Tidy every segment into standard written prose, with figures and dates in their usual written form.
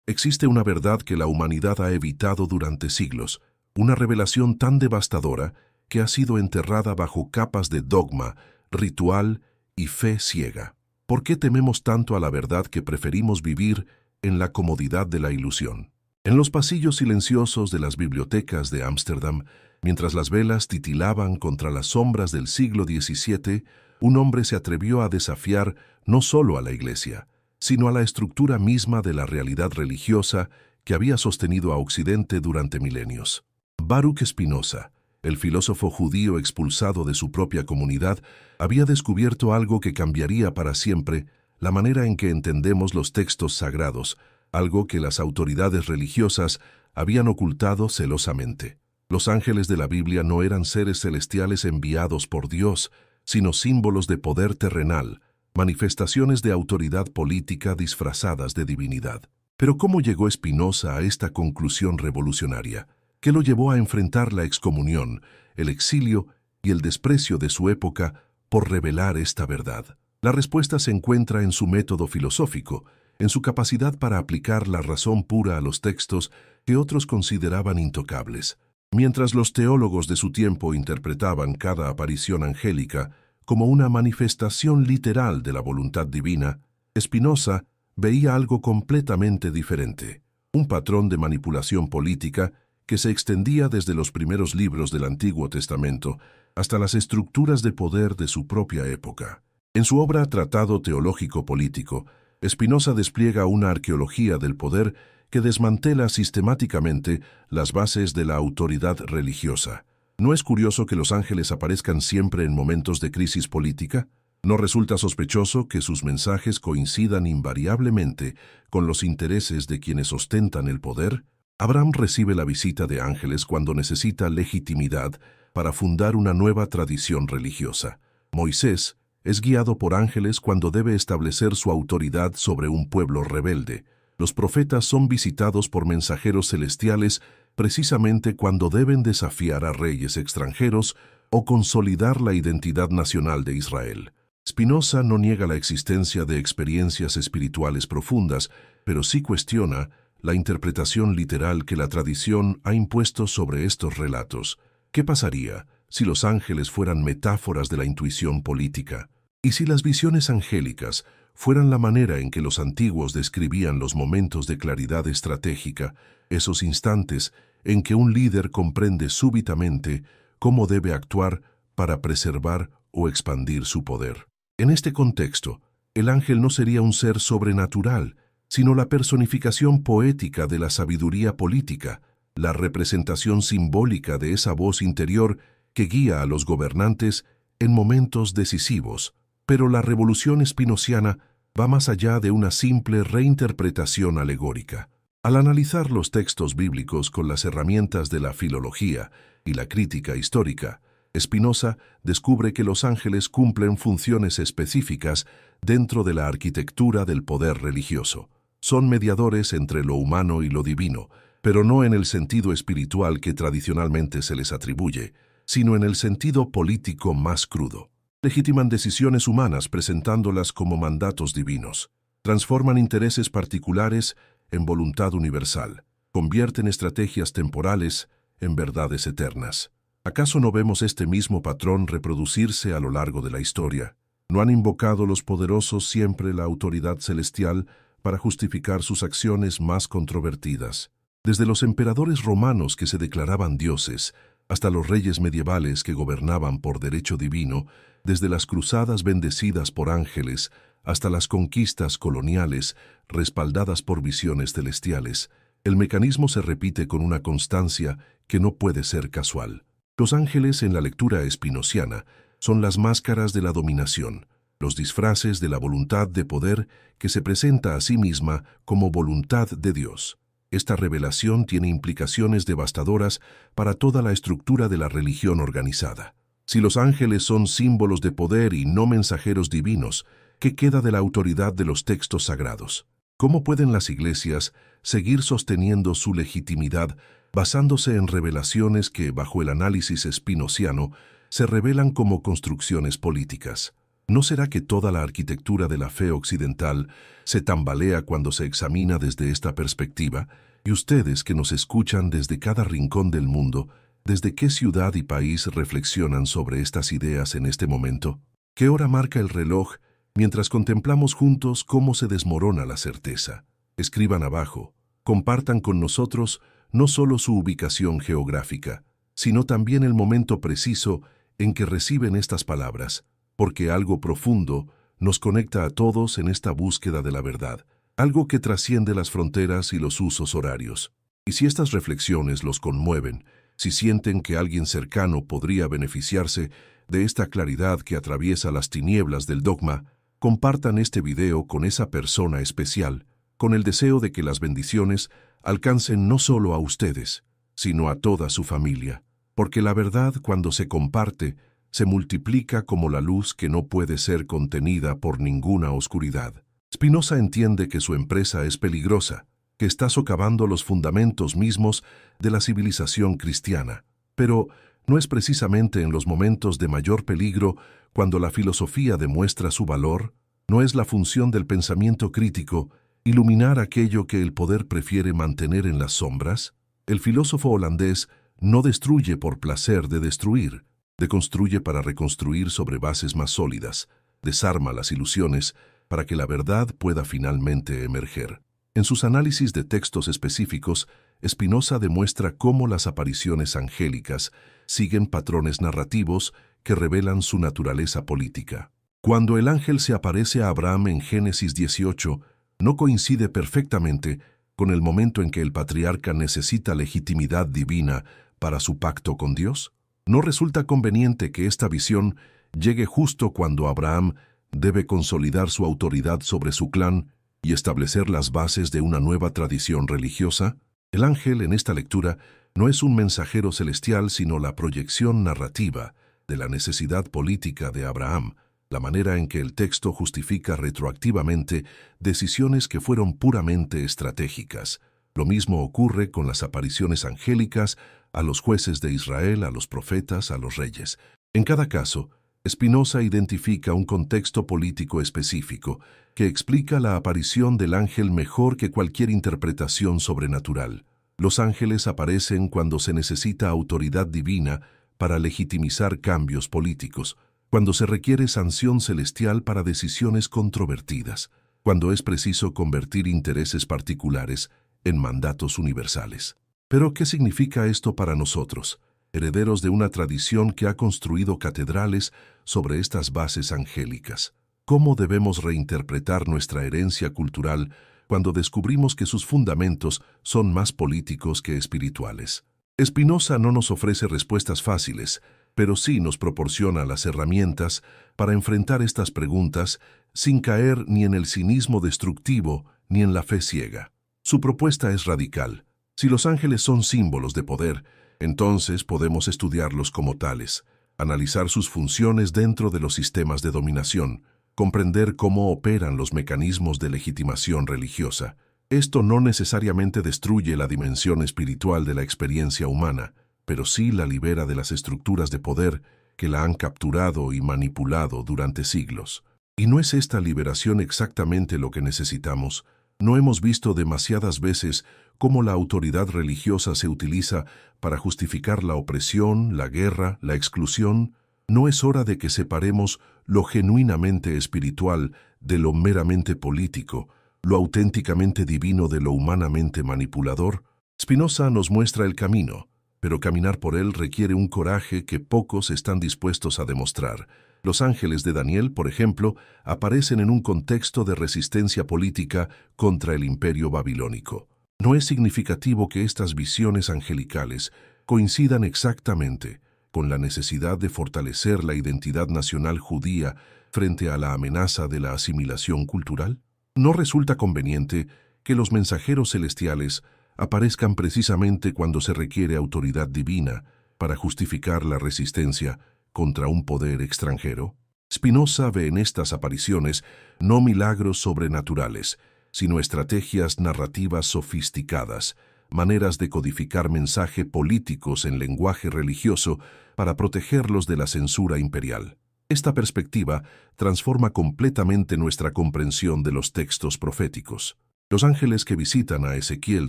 Existe una verdad que la humanidad ha evitado durante siglos, una revelación tan devastadora que ha sido enterrada bajo capas de dogma, ritual y fe ciega. ¿Por qué tememos tanto a la verdad que preferimos vivir en la comodidad de la ilusión? En los pasillos silenciosos de las bibliotecas de Ámsterdam, mientras las velas titilaban contra las sombras del siglo XVII, un hombre se atrevió a desafiar no solo a la Iglesia, sino a la estructura misma de la realidad religiosa que había sostenido a Occidente durante milenios. Baruch Spinoza, el filósofo judío expulsado de su propia comunidad, había descubierto algo que cambiaría para siempre la manera en que entendemos los textos sagrados, algo que las autoridades religiosas habían ocultado celosamente. Los ángeles de la Biblia no eran seres celestiales enviados por Dios, sino símbolos de poder terrenal, manifestaciones de autoridad política disfrazadas de divinidad. Pero ¿cómo llegó Spinoza a esta conclusión revolucionaria? ¿Qué lo llevó a enfrentar la excomunión, el exilio y el desprecio de su época por revelar esta verdad? La respuesta se encuentra en su método filosófico, en su capacidad para aplicar la razón pura a los textos que otros consideraban intocables. Mientras los teólogos de su tiempo interpretaban cada aparición angélica como una manifestación literal de la voluntad divina, Spinoza veía algo completamente diferente, un patrón de manipulación política que se extendía desde los primeros libros del Antiguo Testamento hasta las estructuras de poder de su propia época. En su obra Tratado Teológico Político, Spinoza despliega una arqueología del poder que desmantela sistemáticamente las bases de la autoridad religiosa. ¿No es curioso que los ángeles aparezcan siempre en momentos de crisis política? ¿No resulta sospechoso que sus mensajes coincidan invariablemente con los intereses de quienes ostentan el poder? Abraham recibe la visita de ángeles cuando necesita legitimidad para fundar una nueva tradición religiosa. Moisés es guiado por ángeles cuando debe establecer su autoridad sobre un pueblo rebelde. Los profetas son visitados por mensajeros celestiales precisamente cuando deben desafiar a reyes extranjeros o consolidar la identidad nacional de Israel. Spinoza no niega la existencia de experiencias espirituales profundas, pero sí cuestiona la interpretación literal que la tradición ha impuesto sobre estos relatos. ¿Qué pasaría si los ángeles fueran metáforas de la intuición política? ¿Y si las visiones angélicas fueran la manera en que los antiguos describían los momentos de claridad estratégica, esos instantes en que un líder comprende súbitamente cómo debe actuar para preservar o expandir su poder? En este contexto, el ángel no sería un ser sobrenatural, sino la personificación poética de la sabiduría política, la representación simbólica de esa voz interior que guía a los gobernantes en momentos decisivos. Pero la revolución spinoziana va más allá de una simple reinterpretación alegórica. Al analizar los textos bíblicos con las herramientas de la filología y la crítica histórica, Spinoza descubre que los ángeles cumplen funciones específicas dentro de la arquitectura del poder religioso. Son mediadores entre lo humano y lo divino, pero no en el sentido espiritual que tradicionalmente se les atribuye, sino en el sentido político más crudo. Legitiman decisiones humanas presentándolas como mandatos divinos. Transforman intereses particulares en voluntad universal. Convierten estrategias temporales en verdades eternas. ¿Acaso no vemos este mismo patrón reproducirse a lo largo de la historia? ¿No han invocado los poderosos siempre la autoridad celestial para justificar sus acciones más controvertidas? Desde los emperadores romanos que se declaraban dioses, hasta los reyes medievales que gobernaban por derecho divino, desde las cruzadas bendecidas por ángeles hasta las conquistas coloniales respaldadas por visiones celestiales, el mecanismo se repite con una constancia que no puede ser casual. Los ángeles en la lectura espinoziana son las máscaras de la dominación, los disfraces de la voluntad de poder que se presenta a sí misma como voluntad de Dios. Esta revelación tiene implicaciones devastadoras para toda la estructura de la religión organizada. Si los ángeles son símbolos de poder y no mensajeros divinos, ¿qué queda de la autoridad de los textos sagrados? ¿Cómo pueden las iglesias seguir sosteniendo su legitimidad basándose en revelaciones que, bajo el análisis spinoziano, se revelan como construcciones políticas? ¿No será que toda la arquitectura de la fe occidental se tambalea cuando se examina desde esta perspectiva? Y ustedes que nos escuchan desde cada rincón del mundo, ¿desde qué ciudad y país reflexionan sobre estas ideas en este momento? ¿Qué hora marca el reloj mientras contemplamos juntos cómo se desmorona la certeza? Escriban abajo, compartan con nosotros no solo su ubicación geográfica, sino también el momento preciso en que reciben estas palabras, porque algo profundo nos conecta a todos en esta búsqueda de la verdad, algo que trasciende las fronteras y los usos horarios. Y si estas reflexiones los conmueven, si sienten que alguien cercano podría beneficiarse de esta claridad que atraviesa las tinieblas del dogma, compartan este video con esa persona especial, con el deseo de que las bendiciones alcancen no solo a ustedes, sino a toda su familia, porque la verdad, cuando se comparte, se multiplica como la luz que no puede ser contenida por ninguna oscuridad. Spinoza entiende que su empresa es peligrosa, que está socavando los fundamentos mismos de la civilización cristiana, pero no es precisamente en los momentos de mayor peligro cuando la filosofía demuestra su valor. No es la función del pensamiento crítico iluminar aquello que el poder prefiere mantener en las sombras. El filósofo holandés no destruye por placer de destruir, deconstruye para reconstruir sobre bases más sólidas, desarma las ilusiones para que la verdad pueda finalmente emerger. En sus análisis de textos específicos, Spinoza demuestra cómo las apariciones angélicas siguen patrones narrativos que revelan su naturaleza política. Cuando el ángel se aparece a Abraham en Génesis 18, no coincide perfectamente con el momento en que el patriarca necesita legitimidad divina para su pacto con Dios. ¿No resulta conveniente que esta visión llegue justo cuando Abraham debe consolidar su autoridad sobre su clan y establecer las bases de una nueva tradición religiosa? El ángel en esta lectura no es un mensajero celestial, sino la proyección narrativa de la necesidad política de Abraham, la manera en que el texto justifica retroactivamente decisiones que fueron puramente estratégicas. Lo mismo ocurre con las apariciones angélicas a los jueces de Israel, a los profetas, a los reyes. En cada caso, Spinoza identifica un contexto político específico que explica la aparición del ángel mejor que cualquier interpretación sobrenatural. Los ángeles aparecen cuando se necesita autoridad divina para legitimizar cambios políticos, cuando se requiere sanción celestial para decisiones controvertidas, cuando es preciso convertir intereses particulares en mandatos universales. Pero, ¿qué significa esto para nosotros, herederos de una tradición que ha construido catedrales sobre estas bases angélicas? ¿Cómo debemos reinterpretar nuestra herencia cultural cuando descubrimos que sus fundamentos son más políticos que espirituales? Spinoza no nos ofrece respuestas fáciles, pero sí nos proporciona las herramientas para enfrentar estas preguntas sin caer ni en el cinismo destructivo ni en la fe ciega. Su propuesta es radical. Si los ángeles son símbolos de poder, entonces podemos estudiarlos como tales, analizar sus funciones dentro de los sistemas de dominación, comprender cómo operan los mecanismos de legitimación religiosa. Esto no necesariamente destruye la dimensión espiritual de la experiencia humana, pero sí la libera de las estructuras de poder que la han capturado y manipulado durante siglos. ¿Y no es esta liberación exactamente lo que necesitamos? ¿No hemos visto demasiadas veces cómo la autoridad religiosa se utiliza para justificar la opresión, la guerra, la exclusión? ¿No es hora de que separemos lo genuinamente espiritual de lo meramente político, lo auténticamente divino de lo humanamente manipulador? Spinoza nos muestra el camino, pero caminar por él requiere un coraje que pocos están dispuestos a demostrar. Los ángeles de Daniel, por ejemplo, aparecen en un contexto de resistencia política contra el imperio babilónico. No es significativo que estas visiones angelicales coincidan exactamente con la necesidad de fortalecer la identidad nacional judía frente a la amenaza de la asimilación cultural. ¿No resulta conveniente que los mensajeros celestiales aparezcan precisamente cuando se requiere autoridad divina para justificar la resistencia contra un poder extranjero? Spinoza ve en estas apariciones no milagros sobrenaturales, sino estrategias narrativas sofisticadas, maneras de codificar mensajes políticos en lenguaje religioso para protegerlos de la censura imperial. Esta perspectiva transforma completamente nuestra comprensión de los textos proféticos. Los ángeles que visitan a Ezequiel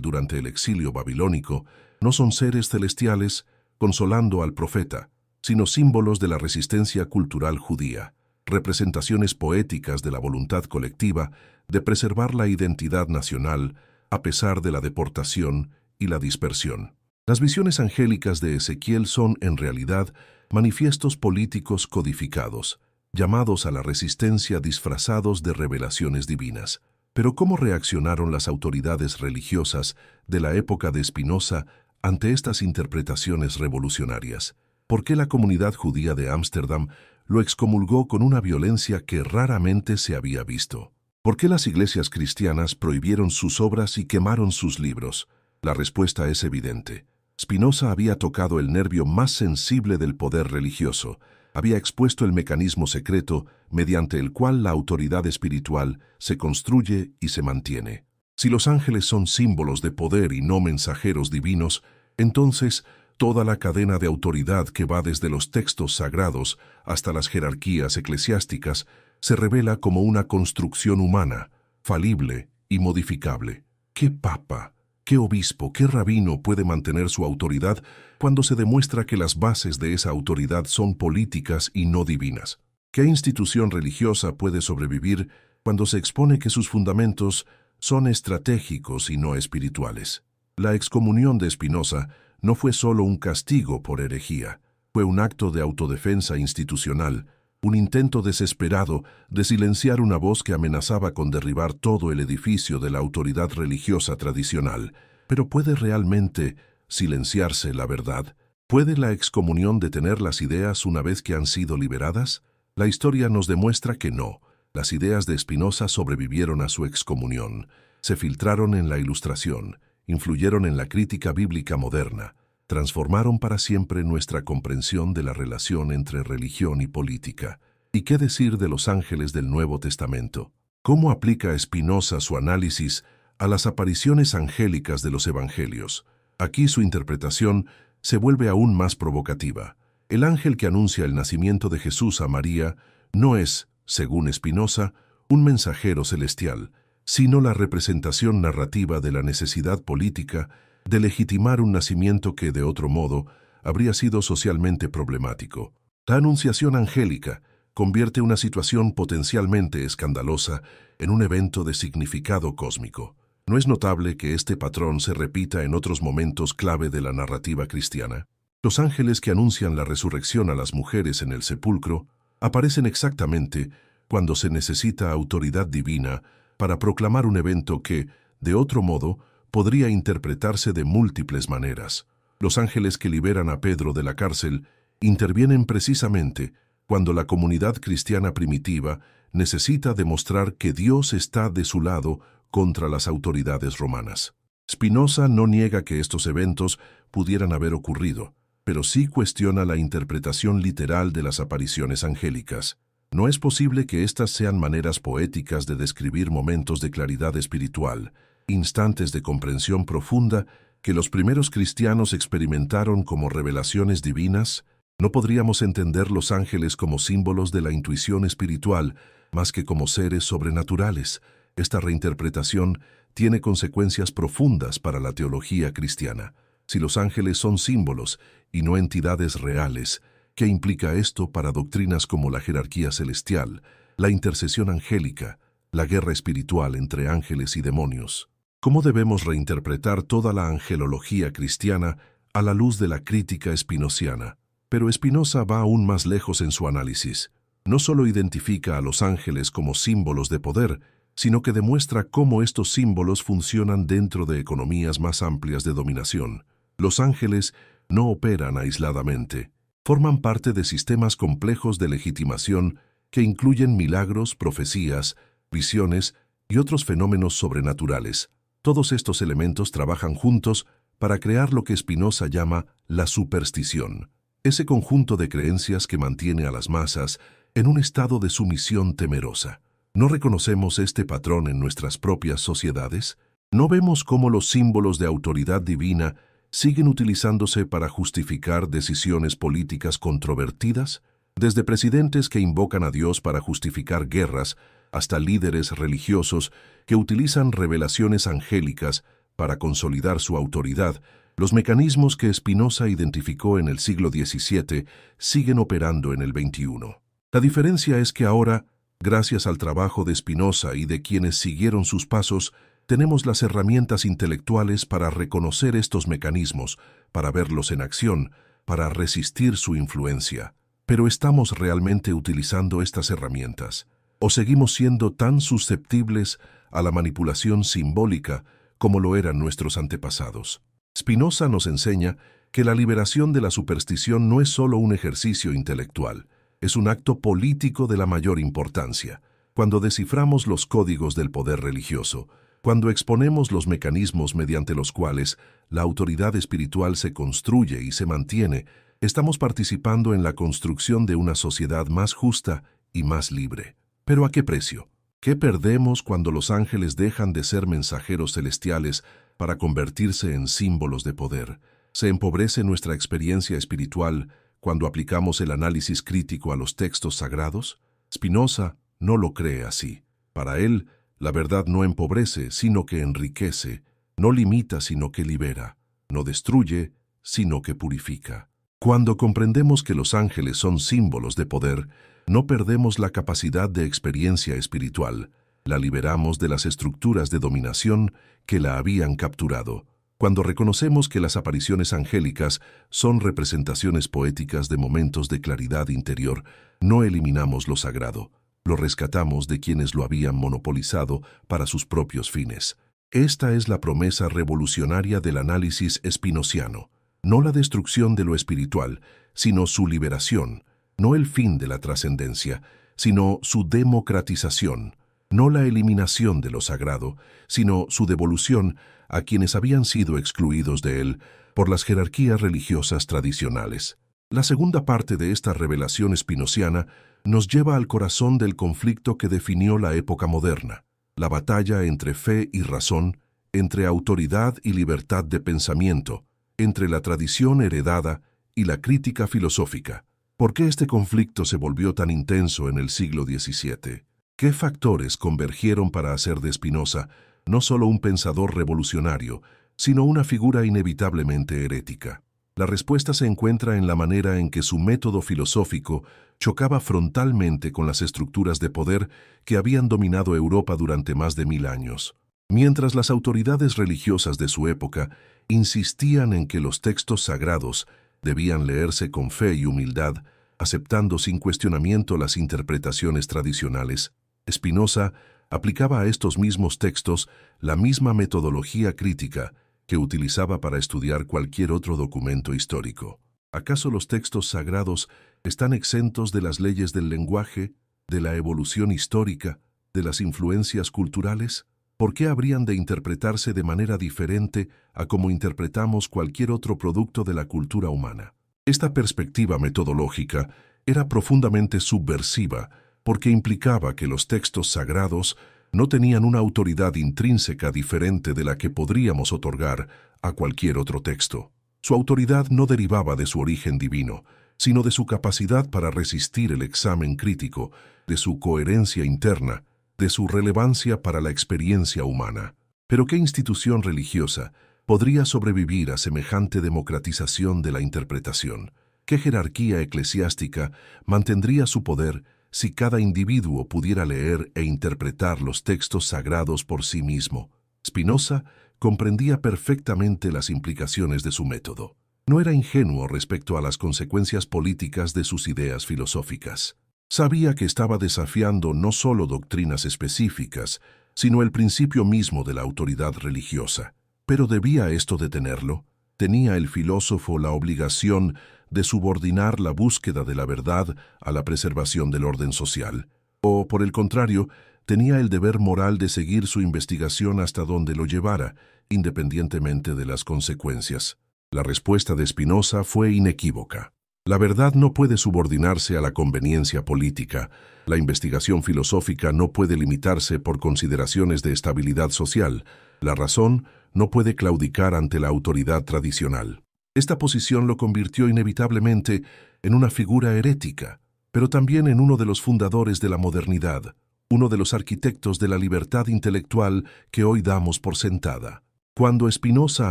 durante el exilio babilónico no son seres celestiales consolando al profeta, sino símbolos de la resistencia cultural judía, representaciones poéticas de la voluntad colectiva de preservar la identidad nacional a pesar de la deportación y la dispersión. Las visiones angélicas de Ezequiel son, en realidad, manifiestos políticos codificados, llamados a la resistencia disfrazados de revelaciones divinas. Pero ¿cómo reaccionaron las autoridades religiosas de la época de Spinoza ante estas interpretaciones revolucionarias? ¿Por qué la comunidad judía de Ámsterdam lo excomulgó con una violencia que raramente se había visto? ¿Por qué las iglesias cristianas prohibieron sus obras y quemaron sus libros? La respuesta es evidente. Spinoza había tocado el nervio más sensible del poder religioso, había expuesto el mecanismo secreto mediante el cual la autoridad espiritual se construye y se mantiene. Si los ángeles son símbolos de poder y no mensajeros divinos, entonces toda la cadena de autoridad que va desde los textos sagrados hasta las jerarquías eclesiásticas se revela como una construcción humana, falible y modificable. ¿Qué papa, qué obispo, qué rabino puede mantener su autoridad cuando se demuestra que las bases de esa autoridad son políticas y no divinas? ¿Qué institución religiosa puede sobrevivir cuando se expone que sus fundamentos son estratégicos y no espirituales? La excomunión de Spinoza no fue solo un castigo por herejía, fue un acto de autodefensa institucional, un intento desesperado de silenciar una voz que amenazaba con derribar todo el edificio de la autoridad religiosa tradicional. Pero ¿puede realmente silenciarse la verdad? ¿Puede la excomunión detener las ideas una vez que han sido liberadas? La historia nos demuestra que no. Las ideas de Spinoza sobrevivieron a su excomunión, se filtraron en la Ilustración, influyeron en la crítica bíblica moderna, transformaron para siempre nuestra comprensión de la relación entre religión y política. ¿Y qué decir de los ángeles del Nuevo Testamento? ¿Cómo aplica Spinoza su análisis a las apariciones angélicas de los evangelios? Aquí su interpretación se vuelve aún más provocativa. El ángel que anuncia el nacimiento de Jesús a María no es, según Spinoza, un mensajero celestial, sino la representación narrativa de la necesidad política de legitimar un nacimiento que, de otro modo, habría sido socialmente problemático. La anunciación angélica convierte una situación potencialmente escandalosa en un evento de significado cósmico. ¿No es notable que este patrón se repita en otros momentos clave de la narrativa cristiana? Los ángeles que anuncian la resurrección a las mujeres en el sepulcro aparecen exactamente cuando se necesita autoridad divina para proclamar un evento que, de otro modo, podría interpretarse de múltiples maneras. Los ángeles que liberan a Pedro de la cárcel intervienen precisamente cuando la comunidad cristiana primitiva necesita demostrar que Dios está de su lado contra las autoridades romanas. Spinoza no niega que estos eventos pudieran haber ocurrido, pero sí cuestiona la interpretación literal de las apariciones angélicas. No es posible que éstas sean maneras poéticas de describir momentos de claridad espiritual, instantes de comprensión profunda que los primeros cristianos experimentaron como revelaciones divinas. No podríamos entender los ángeles como símbolos de la intuición espiritual, más que como seres sobrenaturales. Esta reinterpretación tiene consecuencias profundas para la teología cristiana. Si los ángeles son símbolos y no entidades reales, ¿qué implica esto para doctrinas como la jerarquía celestial, la intercesión angélica, la guerra espiritual entre ángeles y demonios? ¿Cómo debemos reinterpretar toda la angelología cristiana a la luz de la crítica spinociana? Pero Spinoza va aún más lejos en su análisis. No solo identifica a los ángeles como símbolos de poder, sino que demuestra cómo estos símbolos funcionan dentro de economías más amplias de dominación. Los ángeles no operan aisladamente. Forman parte de sistemas complejos de legitimación que incluyen milagros, profecías, visiones y otros fenómenos sobrenaturales. Todos estos elementos trabajan juntos para crear lo que Spinoza llama la superstición, ese conjunto de creencias que mantiene a las masas en un estado de sumisión temerosa. ¿No reconocemos este patrón en nuestras propias sociedades? ¿No vemos cómo los símbolos de autoridad divina siguen utilizándose para justificar decisiones políticas controvertidas? Desde presidentes que invocan a Dios para justificar guerras, hasta líderes religiosos que utilizan revelaciones angélicas para consolidar su autoridad, los mecanismos que Spinoza identificó en el siglo XVII siguen operando en el XXI. La diferencia es que ahora, gracias al trabajo de Spinoza y de quienes siguieron sus pasos, tenemos las herramientas intelectuales para reconocer estos mecanismos, para verlos en acción, para resistir su influencia. Pero ¿estamos realmente utilizando estas herramientas? ¿O seguimos siendo tan susceptibles a la manipulación simbólica como lo eran nuestros antepasados? Spinoza nos enseña que la liberación de la superstición no es solo un ejercicio intelectual, es un acto político de la mayor importancia. Cuando desciframos los códigos del poder religioso, cuando exponemos los mecanismos mediante los cuales la autoridad espiritual se construye y se mantiene, estamos participando en la construcción de una sociedad más justa y más libre. ¿Pero a qué precio? ¿Qué perdemos cuando los ángeles dejan de ser mensajeros celestiales para convertirse en símbolos de poder? ¿Se empobrece nuestra experiencia espiritual cuando aplicamos el análisis crítico a los textos sagrados? Spinoza no lo cree así. Para él, la verdad no empobrece, sino que enriquece, no limita, sino que libera, no destruye, sino que purifica. Cuando comprendemos que los ángeles son símbolos de poder, no perdemos la capacidad de experiencia espiritual, la liberamos de las estructuras de dominación que la habían capturado. Cuando reconocemos que las apariciones angélicas son representaciones poéticas de momentos de claridad interior, no eliminamos lo sagrado, lo rescatamos de quienes lo habían monopolizado para sus propios fines. Esta es la promesa revolucionaria del análisis spinociano. No la destrucción de lo espiritual, sino su liberación, no el fin de la trascendencia, sino su democratización, no la eliminación de lo sagrado, sino su devolución a quienes habían sido excluidos de él por las jerarquías religiosas tradicionales. La segunda parte de esta revelación spinociana nos lleva al corazón del conflicto que definió la época moderna, la batalla entre fe y razón, entre autoridad y libertad de pensamiento, entre la tradición heredada y la crítica filosófica. ¿Por qué este conflicto se volvió tan intenso en el siglo XVII? ¿Qué factores convergieron para hacer de Spinoza no solo un pensador revolucionario, sino una figura inevitablemente herética? La respuesta se encuentra en la manera en que su método filosófico chocaba frontalmente con las estructuras de poder que habían dominado Europa durante más de 1000 años. Mientras las autoridades religiosas de su época insistían en que los textos sagrados debían leerse con fe y humildad, aceptando sin cuestionamiento las interpretaciones tradicionales, Spinoza aplicaba a estos mismos textos la misma metodología crítica que utilizaba para estudiar cualquier otro documento histórico. ¿Acaso los textos sagrados están exentos de las leyes del lenguaje, de la evolución histórica, de las influencias culturales? ¿Por qué habrían de interpretarse de manera diferente a como interpretamos cualquier otro producto de la cultura humana? Esta perspectiva metodológica era profundamente subversiva porque implicaba que los textos sagrados no tenían una autoridad intrínseca diferente de la que podríamos otorgar a cualquier otro texto. Su autoridad no derivaba de su origen divino, sino de su capacidad para resistir el examen crítico, de su coherencia interna, de su relevancia para la experiencia humana. Pero ¿qué institución religiosa podría sobrevivir a semejante democratización de la interpretación? ¿Qué jerarquía eclesiástica mantendría su poder si cada individuo pudiera leer e interpretar los textos sagrados por sí mismo? Spinoza comprendía perfectamente las implicaciones de su método. No era ingenuo respecto a las consecuencias políticas de sus ideas filosóficas. Sabía que estaba desafiando no solo doctrinas específicas, sino el principio mismo de la autoridad religiosa. ¿Pero debía esto detenerlo? ¿Tenía el filósofo la obligación de subordinar la búsqueda de la verdad a la preservación del orden social? ¿O, por el contrario, tenía el deber moral de seguir su investigación hasta donde lo llevara, independientemente de las consecuencias? La respuesta de Spinoza fue inequívoca. La verdad no puede subordinarse a la conveniencia política. La investigación filosófica no puede limitarse por consideraciones de estabilidad social. La razón no puede claudicar ante la autoridad tradicional. Esta posición lo convirtió inevitablemente en una figura herética. pero también en uno de los fundadores de la modernidad, uno de los arquitectos de la libertad intelectual que hoy damos por sentada. Cuando Spinoza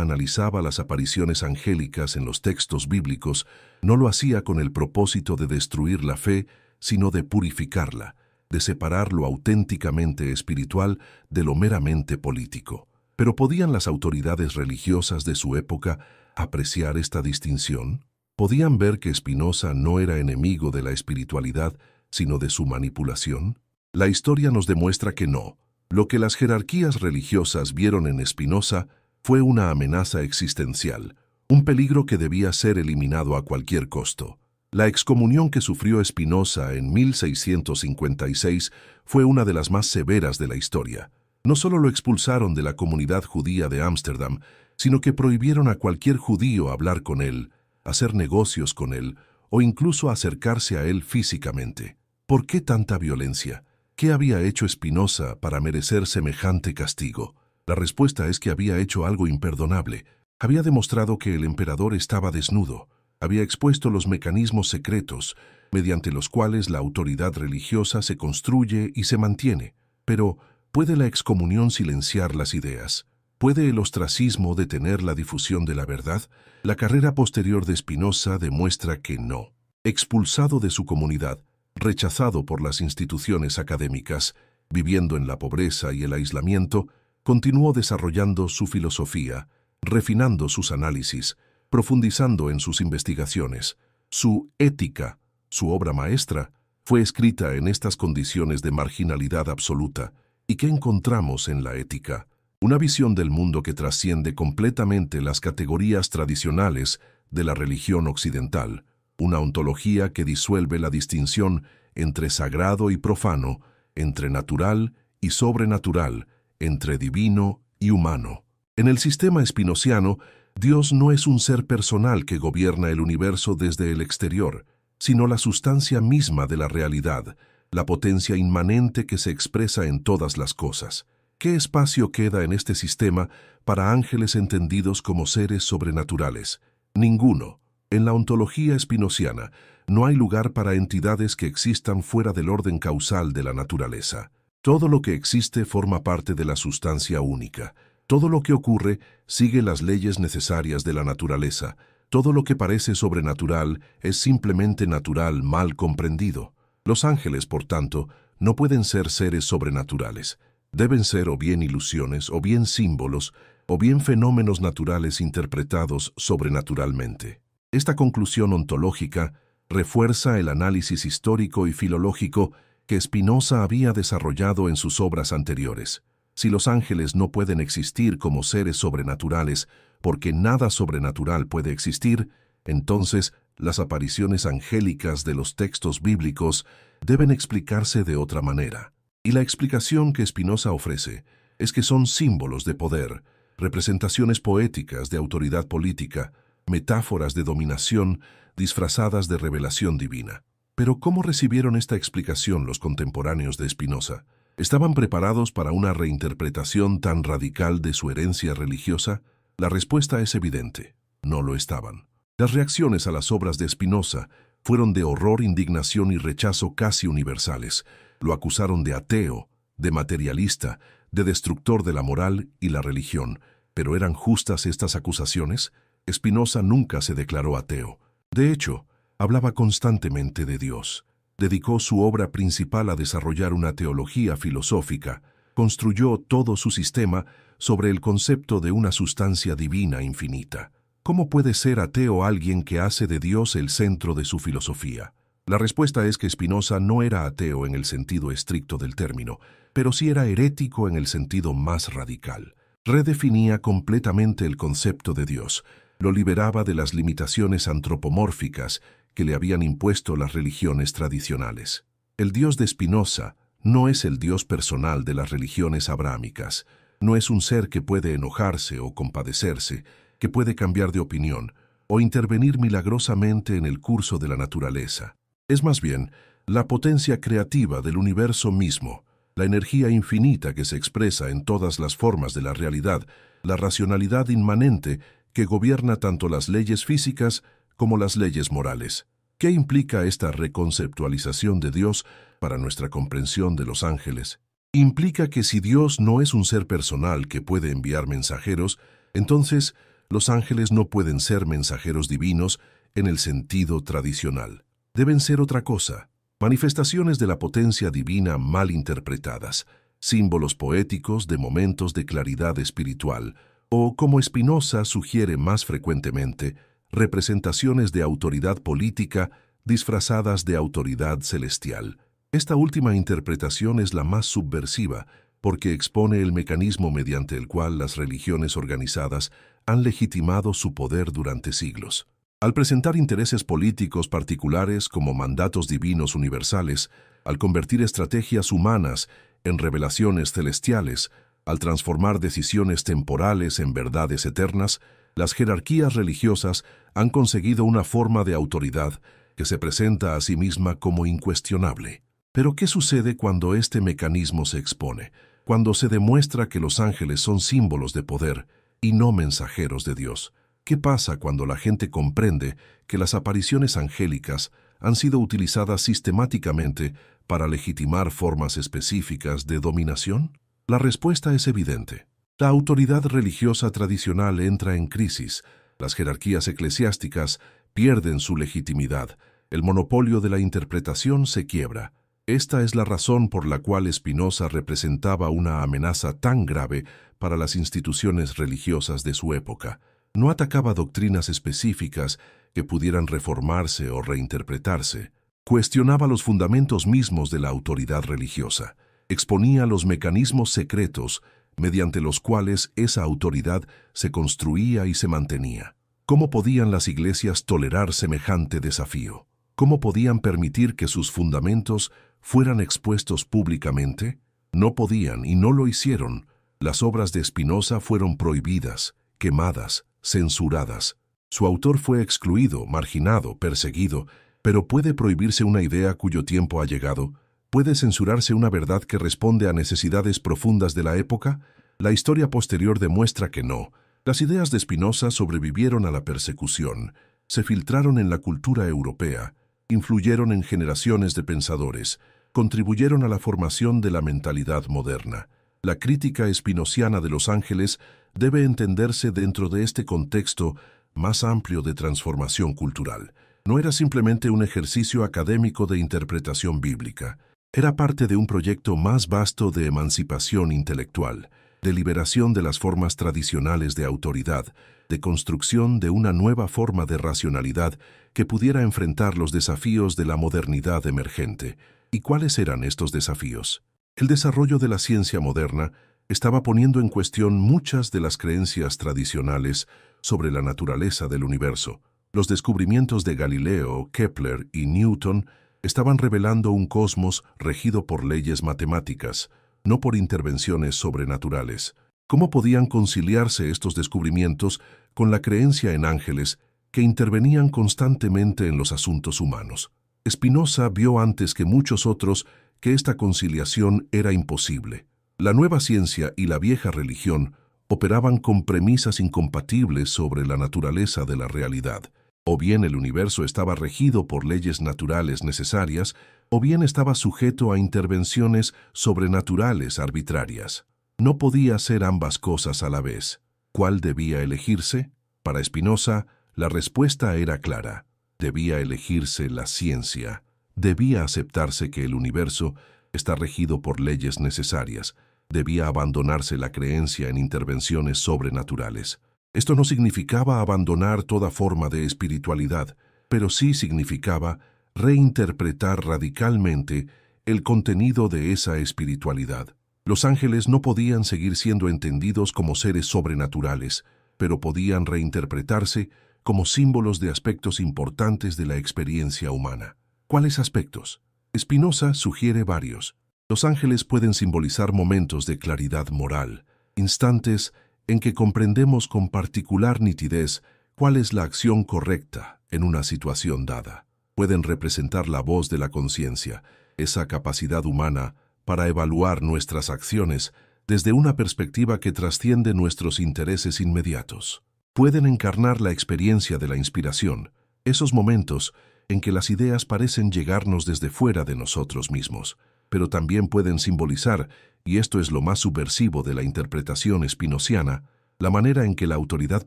analizaba las apariciones angélicas en los textos bíblicos, no lo hacía con el propósito de destruir la fe, sino de purificarla, de separar lo auténticamente espiritual de lo meramente político. Pero ¿podían las autoridades religiosas de su época apreciar esta distinción? ¿Podían ver que Spinoza no era enemigo de la espiritualidad, sino de su manipulación? La historia nos demuestra que no. Lo que las jerarquías religiosas vieron en Spinoza fue una amenaza existencial, un peligro que debía ser eliminado a cualquier costo. La excomunión que sufrió Spinoza en 1656 fue una de las más severas de la historia. No solo lo expulsaron de la comunidad judía de Ámsterdam, sino que prohibieron a cualquier judío hablar con él, hacer negocios con él o incluso acercarse a él físicamente. ¿Por qué tanta violencia? ¿Qué había hecho Spinoza para merecer semejante castigo? La respuesta es que había hecho algo imperdonable. Había demostrado que el emperador estaba desnudo. Había expuesto los mecanismos secretos mediante los cuales la autoridad religiosa se construye y se mantiene. Pero, ¿puede la excomunión silenciar las ideas? ¿Puede el ostracismo detener la difusión de la verdad? La carrera posterior de Spinoza demuestra que no. Expulsado de su comunidad, rechazado por las instituciones académicas, viviendo en la pobreza y el aislamiento, continuó desarrollando su filosofía, refinando sus análisis, profundizando en sus investigaciones. Su Ética, su obra maestra, fue escrita en estas condiciones de marginalidad absoluta. ¿Y qué encontramos en la Ética? Una visión del mundo que trasciende completamente las categorías tradicionales de la religión occidental, una ontología que disuelve la distinción entre sagrado y profano, entre natural y sobrenatural, entre divino y humano. En el sistema spinoziano, Dios no es un ser personal que gobierna el universo desde el exterior, sino la sustancia misma de la realidad, la potencia inmanente que se expresa en todas las cosas. ¿Qué espacio queda en este sistema para ángeles entendidos como seres sobrenaturales? Ninguno. En la ontología spinoziana, no hay lugar para entidades que existan fuera del orden causal de la naturaleza. Todo lo que existe forma parte de la sustancia única. Todo lo que ocurre sigue las leyes necesarias de la naturaleza. Todo lo que parece sobrenatural es simplemente natural mal comprendido. Los ángeles, por tanto, no pueden ser seres sobrenaturales. Deben ser o bien ilusiones, o bien símbolos, o bien fenómenos naturales interpretados sobrenaturalmente. Esta conclusión ontológica refuerza el análisis histórico y filológico que Spinoza había desarrollado en sus obras anteriores. Si los ángeles no pueden existir como seres sobrenaturales, porque nada sobrenatural puede existir, entonces las apariciones angélicas de los textos bíblicos deben explicarse de otra manera. Y la explicación que Spinoza ofrece es que son símbolos de poder, representaciones poéticas de autoridad política, metáforas de dominación disfrazadas de revelación divina. Pero ¿cómo recibieron esta explicación los contemporáneos de Spinoza? ¿Estaban preparados para una reinterpretación tan radical de su herencia religiosa? La respuesta es evidente: no lo estaban. Las reacciones a las obras de Spinoza fueron de horror, indignación y rechazo casi universales. Lo acusaron de ateo, de materialista, de destructor de la moral y la religión. ¿Pero eran justas estas acusaciones? Spinoza nunca se declaró ateo. De hecho, hablaba constantemente de Dios. Dedicó su obra principal a desarrollar una teología filosófica. Construyó todo su sistema sobre el concepto de una sustancia divina infinita. ¿Cómo puede ser ateo alguien que hace de Dios el centro de su filosofía? La respuesta es que Spinoza no era ateo en el sentido estricto del término, pero sí era herético en el sentido más radical. Redefinía completamente el concepto de Dios, lo liberaba de las limitaciones antropomórficas que le habían impuesto las religiones tradicionales. El Dios de Spinoza no es el Dios personal de las religiones abrahámicas, no es un ser que puede enojarse o compadecerse, que puede cambiar de opinión o intervenir milagrosamente en el curso de la naturaleza. Es más bien la potencia creativa del universo mismo, la energía infinita que se expresa en todas las formas de la realidad, la racionalidad inmanente que gobierna tanto las leyes físicas como las leyes morales. ¿Qué implica esta reconceptualización de Dios para nuestra comprensión de los ángeles? Implica que si Dios no es un ser personal que puede enviar mensajeros, entonces los ángeles no pueden ser mensajeros divinos en el sentido tradicional. Deben ser otra cosa, manifestaciones de la potencia divina mal interpretadas, símbolos poéticos de momentos de claridad espiritual, o, como Spinoza sugiere más frecuentemente, representaciones de autoridad política disfrazadas de autoridad celestial. Esta última interpretación es la más subversiva porque expone el mecanismo mediante el cual las religiones organizadas han legitimado su poder durante siglos. Al presentar intereses políticos particulares como mandatos divinos universales, al convertir estrategias humanas en revelaciones celestiales, al transformar decisiones temporales en verdades eternas, las jerarquías religiosas han conseguido una forma de autoridad que se presenta a sí misma como incuestionable. Pero ¿qué sucede cuando este mecanismo se expone? Cuando se demuestra que los ángeles son símbolos de poder y no mensajeros de Dios. ¿Qué pasa cuando la gente comprende que las apariciones angélicas han sido utilizadas sistemáticamente para legitimar formas específicas de dominación? La respuesta es evidente. La autoridad religiosa tradicional entra en crisis, las jerarquías eclesiásticas pierden su legitimidad, el monopolio de la interpretación se quiebra. Esta es la razón por la cual Spinoza representaba una amenaza tan grave para las instituciones religiosas de su época. No atacaba doctrinas específicas que pudieran reformarse o reinterpretarse. Cuestionaba los fundamentos mismos de la autoridad religiosa. Exponía los mecanismos secretos mediante los cuales esa autoridad se construía y se mantenía. ¿Cómo podían las iglesias tolerar semejante desafío? ¿Cómo podían permitir que sus fundamentos fueran expuestos públicamente? No podían y no lo hicieron. Las obras de Spinoza fueron prohibidas, quemadas, censuradas. Su autor fue excluido, marginado, perseguido, pero ¿puede prohibirse una idea cuyo tiempo ha llegado? ¿Puede censurarse una verdad que responde a necesidades profundas de la época? La historia posterior demuestra que no. Las ideas de Spinoza sobrevivieron a la persecución, se filtraron en la cultura europea, influyeron en generaciones de pensadores, contribuyeron a la formación de la mentalidad moderna. La crítica spinoziana de los ángeles debe entenderse dentro de este contexto más amplio de transformación cultural. No era simplemente un ejercicio académico de interpretación bíblica. Era parte de un proyecto más vasto de emancipación intelectual, de liberación de las formas tradicionales de autoridad, de construcción de una nueva forma de racionalidad que pudiera enfrentar los desafíos de la modernidad emergente. ¿Y cuáles eran estos desafíos? El desarrollo de la ciencia moderna estaba poniendo en cuestión muchas de las creencias tradicionales sobre la naturaleza del universo. Los descubrimientos de Galileo, Kepler y Newton estaban revelando un cosmos regido por leyes matemáticas, no por intervenciones sobrenaturales. ¿Cómo podían conciliarse estos descubrimientos con la creencia en ángeles que intervenían constantemente en los asuntos humanos? Spinoza vio antes que muchos otros que esta conciliación era imposible. La nueva ciencia y la vieja religión operaban con premisas incompatibles sobre la naturaleza de la realidad. O bien el universo estaba regido por leyes naturales necesarias, o bien estaba sujeto a intervenciones sobrenaturales arbitrarias. No podía ser ambas cosas a la vez. ¿Cuál debía elegirse? Para Spinoza, la respuesta era clara. Debía elegirse la ciencia. Debía aceptarse que el universo está regido por leyes necesarias. Debía abandonarse la creencia en intervenciones sobrenaturales. Esto no significaba abandonar toda forma de espiritualidad, pero sí significaba reinterpretar radicalmente el contenido de esa espiritualidad. Los ángeles no podían seguir siendo entendidos como seres sobrenaturales, pero podían reinterpretarse como símbolos de aspectos importantes de la experiencia humana. ¿Cuáles aspectos? Spinoza sugiere varios. Los ángeles pueden simbolizar momentos de claridad moral, instantes en que comprendemos con particular nitidez cuál es la acción correcta en una situación dada. Pueden representar la voz de la conciencia, esa capacidad humana para evaluar nuestras acciones desde una perspectiva que trasciende nuestros intereses inmediatos. Pueden encarnar la experiencia de la inspiración, esos momentos en que las ideas parecen llegarnos desde fuera de nosotros mismos, pero también pueden simbolizar, y esto es lo más subversivo de la interpretación espinociana, la manera en que la autoridad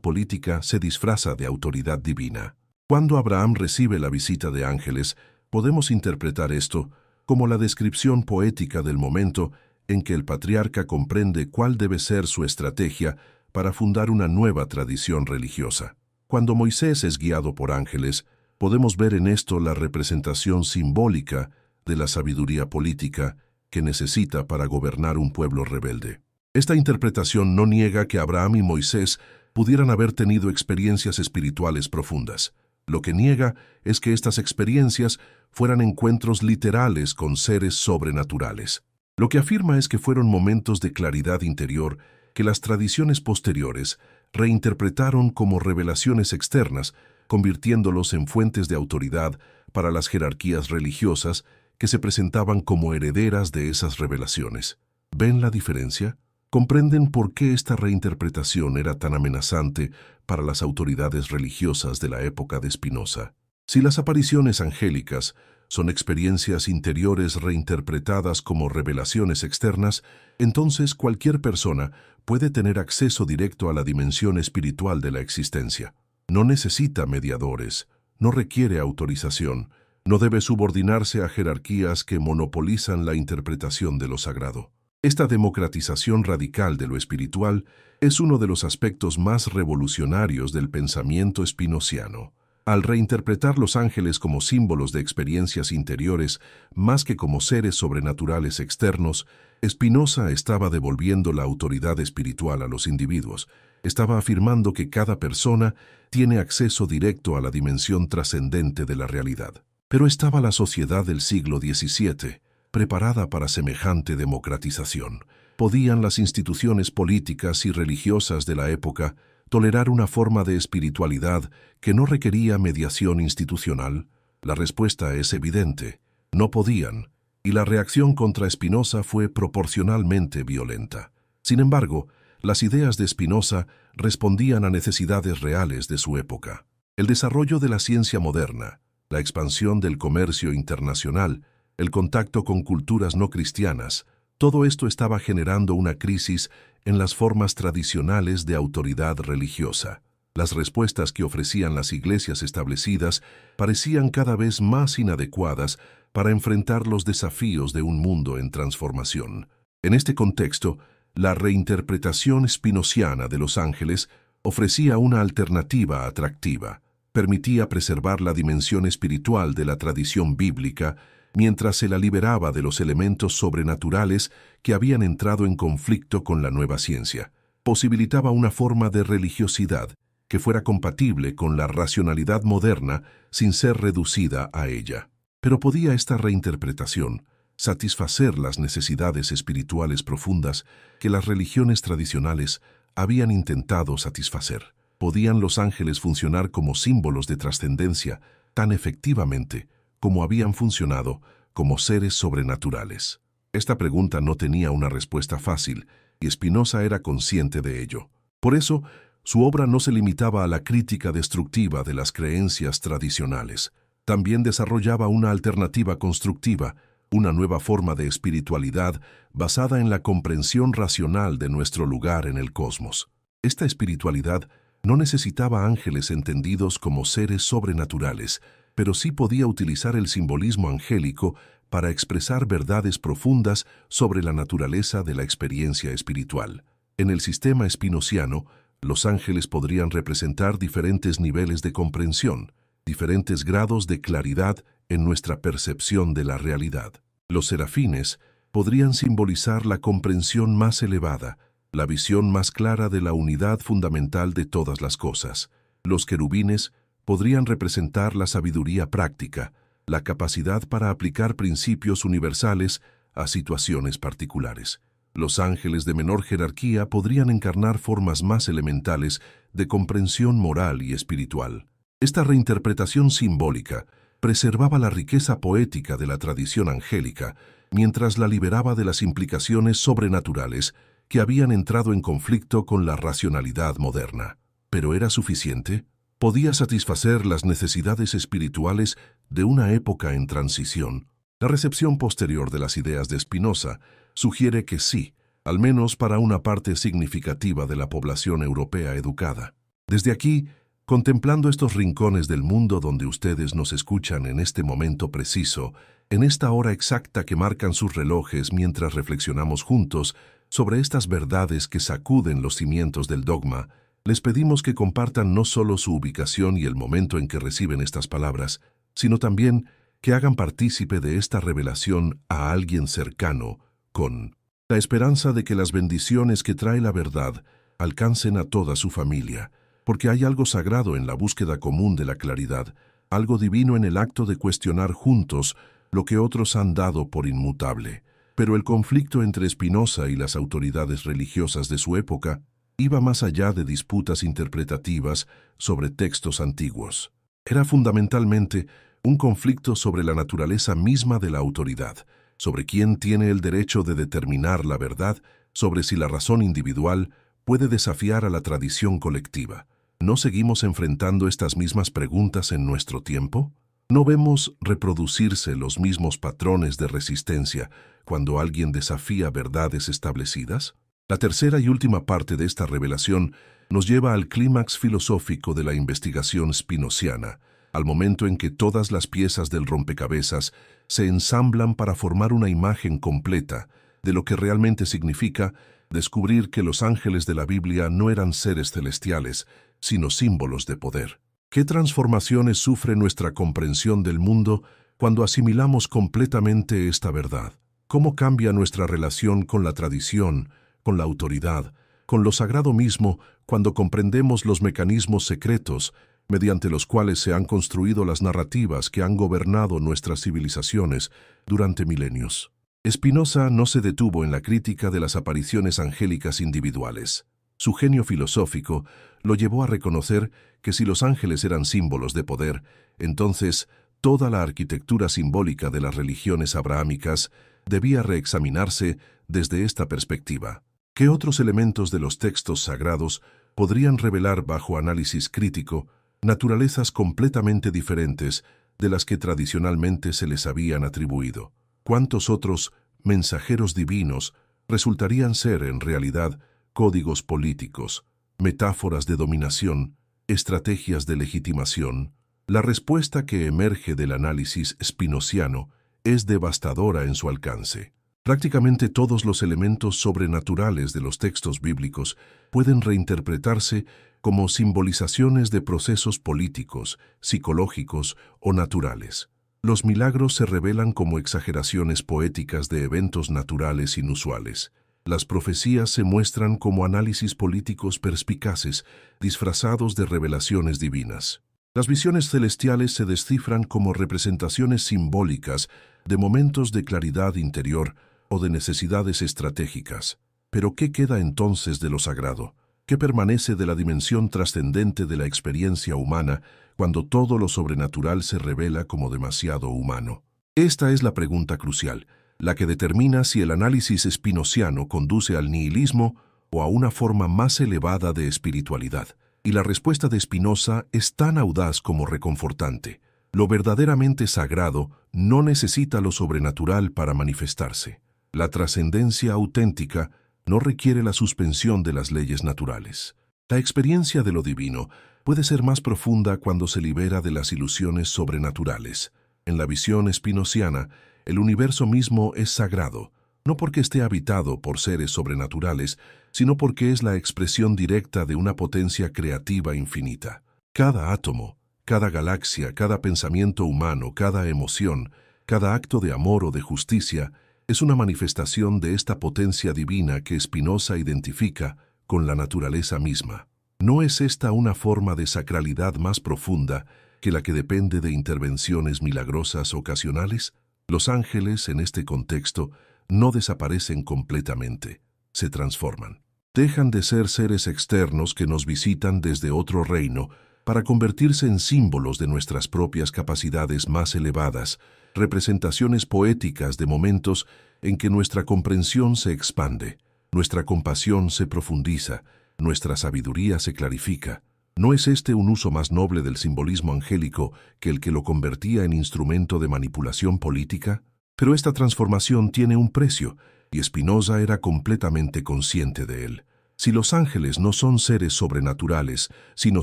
política se disfraza de autoridad divina. Cuando Abraham recibe la visita de ángeles, podemos interpretar esto como la descripción poética del momento en que el patriarca comprende cuál debe ser su estrategia para fundar una nueva tradición religiosa. Cuando Moisés es guiado por ángeles, podemos ver en esto la representación simbólica de la sabiduría política que necesita para gobernar un pueblo rebelde. Esta interpretación no niega que Abraham y Moisés pudieran haber tenido experiencias espirituales profundas. Lo que niega es que estas experiencias fueran encuentros literales con seres sobrenaturales. Lo que afirma es que fueron momentos de claridad interior que las tradiciones posteriores reinterpretaron como revelaciones externas, convirtiéndolos en fuentes de autoridad para las jerarquías religiosas que se presentaban como herederas de esas revelaciones. ¿Ven la diferencia? ¿Comprenden por qué esta reinterpretación era tan amenazante para las autoridades religiosas de la época de Spinoza? Si las apariciones angélicas son experiencias interiores reinterpretadas como revelaciones externas, entonces cualquier persona puede tener acceso directo a la dimensión espiritual de la existencia. No necesita mediadores, no requiere autorización, no debe subordinarse a jerarquías que monopolizan la interpretación de lo sagrado. Esta democratización radical de lo espiritual es uno de los aspectos más revolucionarios del pensamiento spinociano. Al reinterpretar los ángeles como símbolos de experiencias interiores más que como seres sobrenaturales externos, Spinoza estaba devolviendo la autoridad espiritual a los individuos. Estaba afirmando que cada persona tiene acceso directo a la dimensión trascendente de la realidad. Pero estaba la sociedad del siglo XVII, preparada para semejante democratización. ¿Podían las instituciones políticas y religiosas de la época tolerar una forma de espiritualidad que no requería mediación institucional? La respuesta es evidente: no podían, y la reacción contra Spinoza fue proporcionalmente violenta. Sin embargo, las ideas de Spinoza respondían a necesidades reales de su época. El desarrollo de la ciencia moderna, la expansión del comercio internacional, el contacto con culturas no cristianas, todo esto estaba generando una crisis en las formas tradicionales de autoridad religiosa. Las respuestas que ofrecían las iglesias establecidas parecían cada vez más inadecuadas para enfrentar los desafíos de un mundo en transformación. En este contexto, la reinterpretación spinociana de los ángeles ofrecía una alternativa atractiva. Permitía preservar la dimensión espiritual de la tradición bíblica mientras se la liberaba de los elementos sobrenaturales que habían entrado en conflicto con la nueva ciencia. Posibilitaba una forma de religiosidad que fuera compatible con la racionalidad moderna sin ser reducida a ella. Pero ¿podía esta reinterpretación satisfacer las necesidades espirituales profundas que las religiones tradicionales habían intentado satisfacer? ¿Podían los ángeles funcionar como símbolos de trascendencia tan efectivamente como habían funcionado como seres sobrenaturales? Esta pregunta no tenía una respuesta fácil, y Spinoza era consciente de ello. Por eso, su obra no se limitaba a la crítica destructiva de las creencias tradicionales. También desarrollaba una alternativa constructiva, una nueva forma de espiritualidad basada en la comprensión racional de nuestro lugar en el cosmos. Esta espiritualidad no necesitaba ángeles entendidos como seres sobrenaturales, pero sí podía utilizar el simbolismo angélico para expresar verdades profundas sobre la naturaleza de la experiencia espiritual. En el sistema spinociano, los ángeles podrían representar diferentes niveles de comprensión, diferentes grados de claridad en nuestra percepción de la realidad. Los serafines podrían simbolizar la comprensión más elevada, la visión más clara de la unidad fundamental de todas las cosas. Los querubines podrían representar la sabiduría práctica, la capacidad para aplicar principios universales a situaciones particulares. Los ángeles de menor jerarquía podrían encarnar formas más elementales de comprensión moral y espiritual. Esta reinterpretación simbólica preservaba la riqueza poética de la tradición angélica, mientras la liberaba de las implicaciones sobrenaturales que habían entrado en conflicto con la racionalidad moderna. ¿Pero era suficiente? podía satisfacer las necesidades espirituales de una época en transición. La recepción posterior de las ideas de Spinoza sugiere que sí, al menos para una parte significativa de la población europea educada. Desde aquí, contemplando estos rincones del mundo donde ustedes nos escuchan en este momento preciso, en esta hora exacta que marcan sus relojes mientras reflexionamos juntos sobre estas verdades que sacuden los cimientos del dogma, les pedimos que compartan no solo su ubicación y el momento en que reciben estas palabras, sino también que hagan partícipe de esta revelación a alguien cercano, con la esperanza de que las bendiciones que trae la verdad alcancen a toda su familia, porque hay algo sagrado en la búsqueda común de la claridad, algo divino en el acto de cuestionar juntos lo que otros han dado por inmutable. Pero el conflicto entre Spinoza y las autoridades religiosas de su época iba más allá de disputas interpretativas sobre textos antiguos. Era fundamentalmente un conflicto sobre la naturaleza misma de la autoridad, sobre quién tiene el derecho de determinar la verdad, sobre si la razón individual puede desafiar a la tradición colectiva. ¿No seguimos enfrentando estas mismas preguntas en nuestro tiempo? ¿No vemos reproducirse los mismos patrones de resistencia cuando alguien desafía verdades establecidas? La tercera y última parte de esta revelación nos lleva al clímax filosófico de la investigación spinoziana, al momento en que todas las piezas del rompecabezas se ensamblan para formar una imagen completa de lo que realmente significa descubrir que los ángeles de la Biblia no eran seres celestiales, sino símbolos de poder. ¿Qué transformaciones sufre nuestra comprensión del mundo cuando asimilamos completamente esta verdad? ¿Cómo cambia nuestra relación con la tradición, con la autoridad, con lo sagrado mismo cuando comprendemos los mecanismos secretos mediante los cuales se han construido las narrativas que han gobernado nuestras civilizaciones durante milenios? Spinoza no se detuvo en la crítica de las apariciones angélicas individuales. Su genio filosófico lo llevó a reconocer que si los ángeles eran símbolos de poder, entonces toda la arquitectura simbólica de las religiones abrahámicas debía reexaminarse desde esta perspectiva. ¿Qué otros elementos de los textos sagrados podrían revelar bajo análisis crítico naturalezas completamente diferentes de las que tradicionalmente se les habían atribuido? ¿Cuántos otros mensajeros divinos resultarían ser en realidad códigos políticos, metáforas de dominación, estrategias de legitimación? La respuesta que emerge del análisis spinoziano es devastadora en su alcance. Prácticamente todos los elementos sobrenaturales de los textos bíblicos pueden reinterpretarse como simbolizaciones de procesos políticos, psicológicos o naturales. Los milagros se revelan como exageraciones poéticas de eventos naturales inusuales. Las profecías se muestran como análisis políticos perspicaces, disfrazados de revelaciones divinas. Las visiones celestiales se descifran como representaciones simbólicas de momentos de claridad interior o de necesidades estratégicas. Pero ¿qué queda entonces de lo sagrado? ¿Qué permanece de la dimensión trascendente de la experiencia humana cuando todo lo sobrenatural se revela como demasiado humano? Esta es la pregunta crucial, la que determina si el análisis spinoziano conduce al nihilismo o a una forma más elevada de espiritualidad. Y la respuesta de Spinoza es tan audaz como reconfortante. Lo verdaderamente sagrado no necesita lo sobrenatural para manifestarse. La trascendencia auténtica no requiere la suspensión de las leyes naturales. La experiencia de lo divino puede ser más profunda cuando se libera de las ilusiones sobrenaturales. En la visión spinoziana, el universo mismo es sagrado, no porque esté habitado por seres sobrenaturales, sino porque es la expresión directa de una potencia creativa infinita. Cada átomo, cada galaxia, cada pensamiento humano, cada emoción, cada acto de amor o de justicia es una manifestación de esta potencia divina que Spinoza identifica con la naturaleza misma. ¿No es esta una forma de sacralidad más profunda que la que depende de intervenciones milagrosas ocasionales? Los ángeles, en este contexto, no desaparecen completamente, se transforman. Dejan de ser seres externos que nos visitan desde otro reino para convertirse en símbolos de nuestras propias capacidades más elevadas, representaciones poéticas de momentos en que nuestra comprensión se expande, nuestra compasión se profundiza, nuestra sabiduría se clarifica, ¿No es este un uso más noble del simbolismo angélico que el que lo convertía en instrumento de manipulación política? Pero esta transformación tiene un precio, y Spinoza era completamente consciente de él. Si los ángeles no son seres sobrenaturales, sino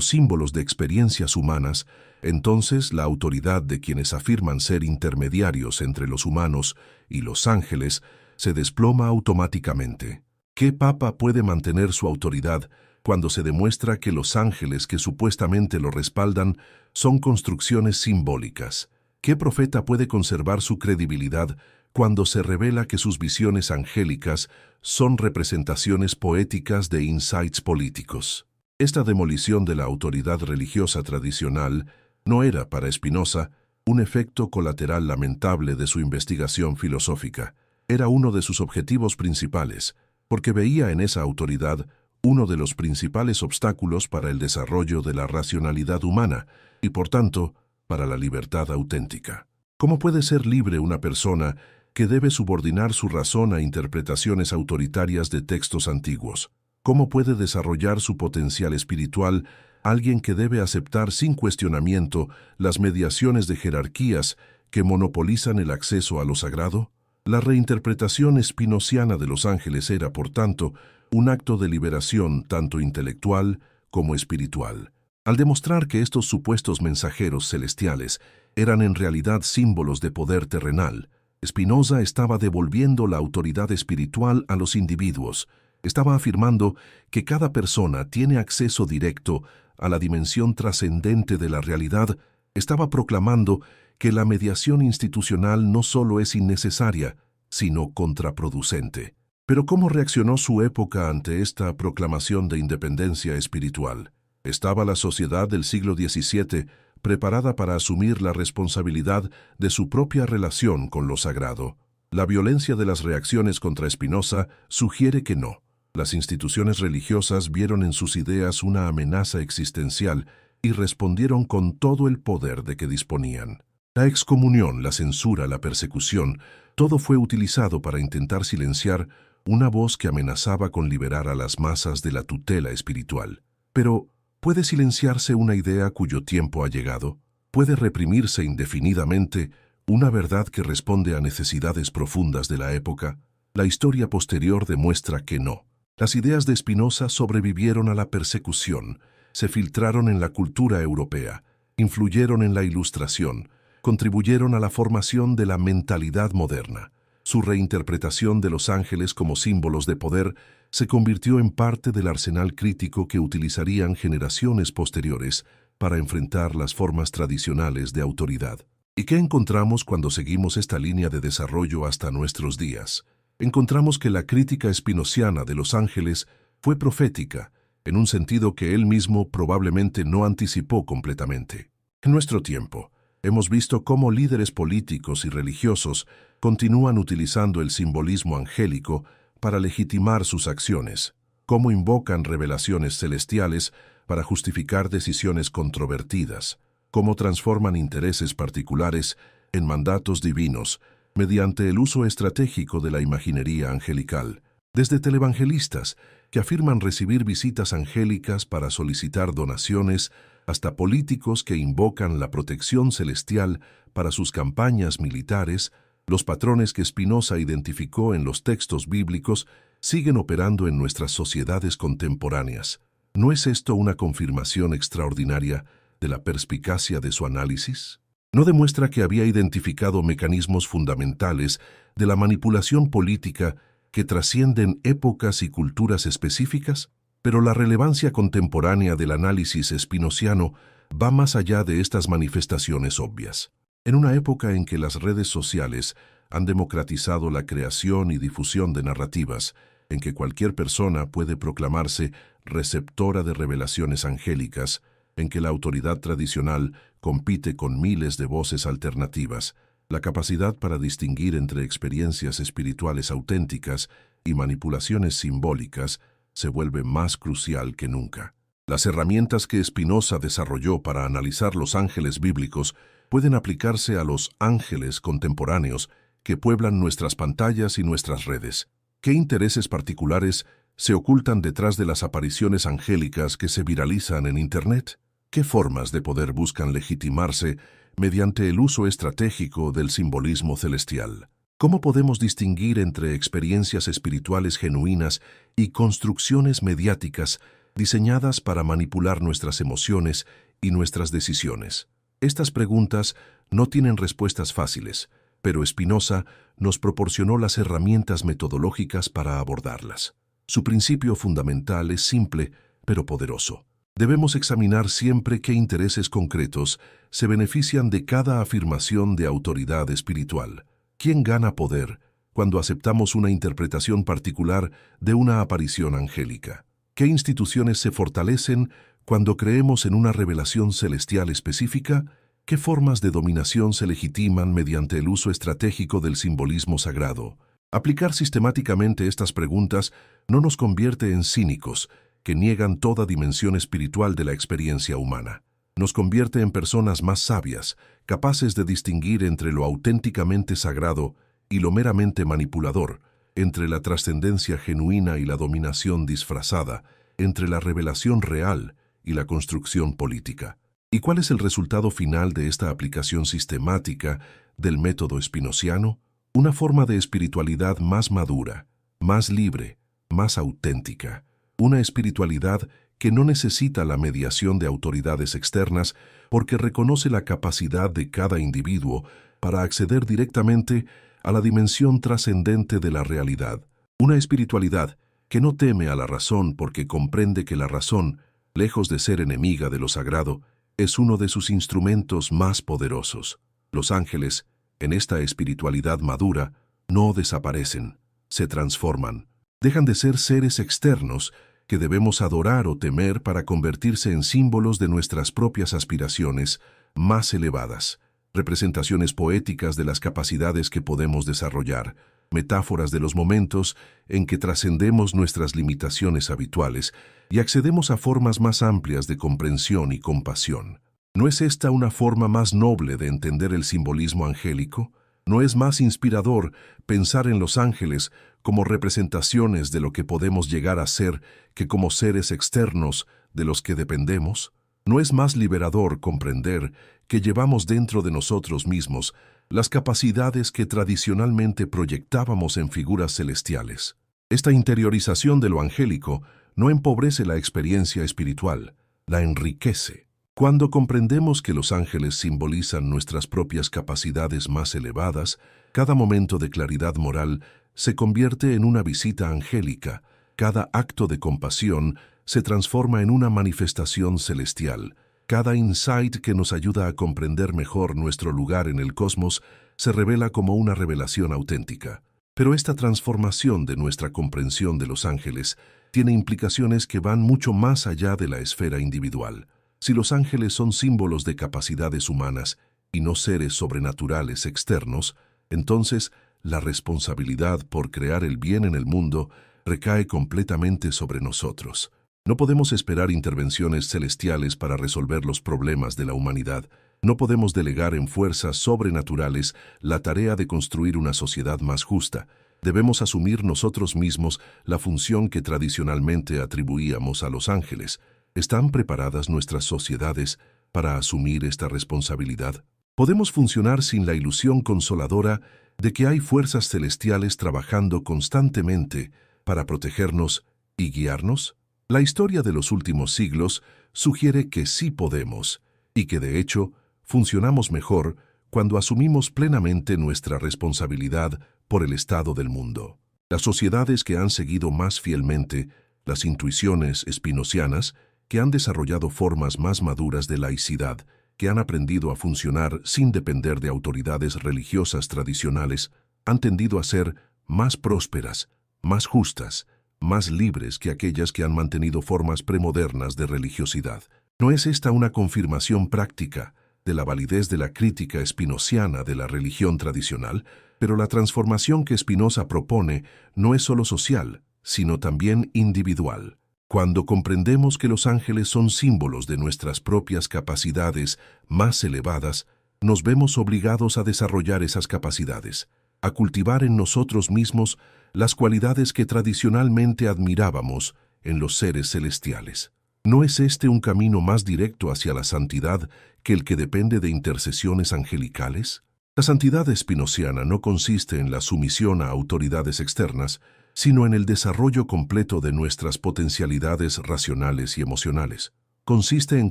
símbolos de experiencias humanas, entonces la autoridad de quienes afirman ser intermediarios entre los humanos y los ángeles se desploma automáticamente. ¿Qué papa puede mantener su autoridad cuando se demuestra que los ángeles que supuestamente lo respaldan son construcciones simbólicas? ¿Qué profeta puede conservar su credibilidad cuando se revela que sus visiones angélicas son representaciones poéticas de insights políticos? Esta demolición de la autoridad religiosa tradicional no era, para Spinoza, un efecto colateral lamentable de su investigación filosófica. Era uno de sus objetivos principales, porque veía en esa autoridad uno de los principales obstáculos para el desarrollo de la racionalidad humana y, por tanto, para la libertad auténtica. ¿Cómo puede ser libre una persona que debe subordinar su razón a interpretaciones autoritarias de textos antiguos? ¿Cómo puede desarrollar su potencial espiritual alguien que debe aceptar sin cuestionamiento las mediaciones de jerarquías que monopolizan el acceso a lo sagrado? La reinterpretación spinoziana de los ángeles era, por tanto, un acto de liberación tanto intelectual como espiritual. Al demostrar que estos supuestos mensajeros celestiales eran en realidad símbolos de poder terrenal, Spinoza estaba devolviendo la autoridad espiritual a los individuos. Estaba afirmando que cada persona tiene acceso directo a la dimensión trascendente de la realidad. Estaba proclamando que la mediación institucional no solo es innecesaria, sino contraproducente. Pero ¿cómo reaccionó su época ante esta proclamación de independencia espiritual? ¿Estaba la sociedad del siglo XVII preparada para asumir la responsabilidad de su propia relación con lo sagrado? La violencia de las reacciones contra Spinoza sugiere que no. Las instituciones religiosas vieron en sus ideas una amenaza existencial y respondieron con todo el poder de que disponían. La excomunión, la censura, la persecución, todo fue utilizado para intentar silenciar una voz que amenazaba con liberar a las masas de la tutela espiritual. Pero, ¿puede silenciarse una idea cuyo tiempo ha llegado? ¿Puede reprimirse indefinidamente una verdad que responde a necesidades profundas de la época? La historia posterior demuestra que no. Las ideas de Spinoza sobrevivieron a la persecución, se filtraron en la cultura europea, influyeron en la Ilustración, contribuyeron a la formación de la mentalidad moderna. Su reinterpretación de los ángeles como símbolos de poder se convirtió en parte del arsenal crítico que utilizarían generaciones posteriores para enfrentar las formas tradicionales de autoridad. ¿Y qué encontramos cuando seguimos esta línea de desarrollo hasta nuestros días? Encontramos que la crítica spinoziana de los ángeles fue profética, en un sentido que él mismo probablemente no anticipó completamente. En nuestro tiempo, hemos visto cómo líderes políticos y religiosos continúan utilizando el simbolismo angélico para legitimar sus acciones, cómo invocan revelaciones celestiales para justificar decisiones controvertidas, cómo transforman intereses particulares en mandatos divinos mediante el uso estratégico de la imaginería angelical, desde televangelistas que afirman recibir visitas angélicas para solicitar donaciones hasta políticos que invocan la protección celestial para sus campañas militares. Los patrones que Spinoza identificó en los textos bíblicos siguen operando en nuestras sociedades contemporáneas. ¿No es esto una confirmación extraordinaria de la perspicacia de su análisis? ¿No demuestra que había identificado mecanismos fundamentales de la manipulación política que trascienden épocas y culturas específicas? Pero la relevancia contemporánea del análisis spinoziano va más allá de estas manifestaciones obvias. En una época en que las redes sociales han democratizado la creación y difusión de narrativas, en que cualquier persona puede proclamarse receptora de revelaciones angélicas, en que la autoridad tradicional compite con miles de voces alternativas, la capacidad para distinguir entre experiencias espirituales auténticas y manipulaciones simbólicas se vuelve más crucial que nunca. Las herramientas que Spinoza desarrolló para analizar los ángeles bíblicos pueden aplicarse a los ángeles contemporáneos que pueblan nuestras pantallas y nuestras redes. ¿Qué intereses particulares se ocultan detrás de las apariciones angélicas que se viralizan en Internet? ¿Qué formas de poder buscan legitimarse mediante el uso estratégico del simbolismo celestial? ¿Cómo podemos distinguir entre experiencias espirituales genuinas y construcciones mediáticas diseñadas para manipular nuestras emociones y nuestras decisiones? Estas preguntas no tienen respuestas fáciles, pero Spinoza nos proporcionó las herramientas metodológicas para abordarlas. Su principio fundamental es simple, pero poderoso. Debemos examinar siempre qué intereses concretos se benefician de cada afirmación de autoridad espiritual. ¿Quién gana poder cuando aceptamos una interpretación particular de una aparición angélica? ¿Qué instituciones se fortalecen cuando creemos en una revelación celestial específica? ¿Qué formas de dominación se legitiman mediante el uso estratégico del simbolismo sagrado? Aplicar sistemáticamente estas preguntas no nos convierte en cínicos que niegan toda dimensión espiritual de la experiencia humana. Nos convierte en personas más sabias, capaces de distinguir entre lo auténticamente sagrado y lo meramente manipulador, entre la trascendencia genuina y la dominación disfrazada, entre la revelación real y la construcción política. ¿Y cuál es el resultado final de esta aplicación sistemática del método spinoziano? Una forma de espiritualidad más madura, más libre, más auténtica. Una espiritualidad que no necesita la mediación de autoridades externas porque reconoce la capacidad de cada individuo para acceder directamente a la dimensión trascendente de la realidad. Una espiritualidad que no teme a la razón porque comprende que la razón, lejos de ser enemiga de lo sagrado, es uno de sus instrumentos más poderosos. Los ángeles, en esta espiritualidad madura, no desaparecen, se transforman. Dejan de ser seres externos que debemos adorar o temer para convertirse en símbolos de nuestras propias aspiraciones más elevadas, representaciones poéticas de las capacidades que podemos desarrollar, metáforas de los momentos en que trascendemos nuestras limitaciones habituales y accedemos a formas más amplias de comprensión y compasión. ¿No es esta una forma más noble de entender el simbolismo angélico? ¿No es más inspirador pensar en los ángeles como representaciones de lo que podemos llegar a ser que como seres externos de los que dependemos? ¿No es más liberador comprender que llevamos dentro de nosotros mismos las capacidades que tradicionalmente proyectábamos en figuras celestiales? Esta interiorización de lo angélico no empobrece la experiencia espiritual, la enriquece. Cuando comprendemos que los ángeles simbolizan nuestras propias capacidades más elevadas, cada momento de claridad moral se convierte en una visita angélica, cada acto de compasión se transforma en una manifestación celestial, cada insight que nos ayuda a comprender mejor nuestro lugar en el cosmos se revela como una revelación auténtica. Pero esta transformación de nuestra comprensión de los ángeles tiene implicaciones que van mucho más allá de la esfera individual. Si los ángeles son símbolos de capacidades humanas y no seres sobrenaturales externos, entonces la responsabilidad por crear el bien en el mundo recae completamente sobre nosotros. No podemos esperar intervenciones celestiales para resolver los problemas de la humanidad. No podemos delegar en fuerzas sobrenaturales la tarea de construir una sociedad más justa. Debemos asumir nosotros mismos la función que tradicionalmente atribuíamos a los ángeles. ¿Están preparadas nuestras sociedades para asumir esta responsabilidad? ¿Podemos funcionar sin la ilusión consoladora de que hay fuerzas celestiales trabajando constantemente para protegernos y guiarnos? La historia de los últimos siglos sugiere que sí podemos, y que de hecho funcionamos mejor cuando asumimos plenamente nuestra responsabilidad por el estado del mundo. Las sociedades que han seguido más fielmente las intuiciones spinozianas, que han desarrollado formas más maduras de laicidad, que han aprendido a funcionar sin depender de autoridades religiosas tradicionales, han tendido a ser más prósperas, más justas, más libres que aquellas que han mantenido formas premodernas de religiosidad. ¿No es esta una confirmación práctica de la validez de la crítica spinoziana de la religión tradicional? Pero la transformación que Spinoza propone no es solo social, sino también individual. Cuando comprendemos que los ángeles son símbolos de nuestras propias capacidades más elevadas, nos vemos obligados a desarrollar esas capacidades, a cultivar en nosotros mismos las cualidades que tradicionalmente admirábamos en los seres celestiales. ¿No es este un camino más directo hacia la santidad que el que depende de intercesiones angelicales? La santidad espinociana no consiste en la sumisión a autoridades externas, sino en el desarrollo completo de nuestras potencialidades racionales y emocionales. Consiste en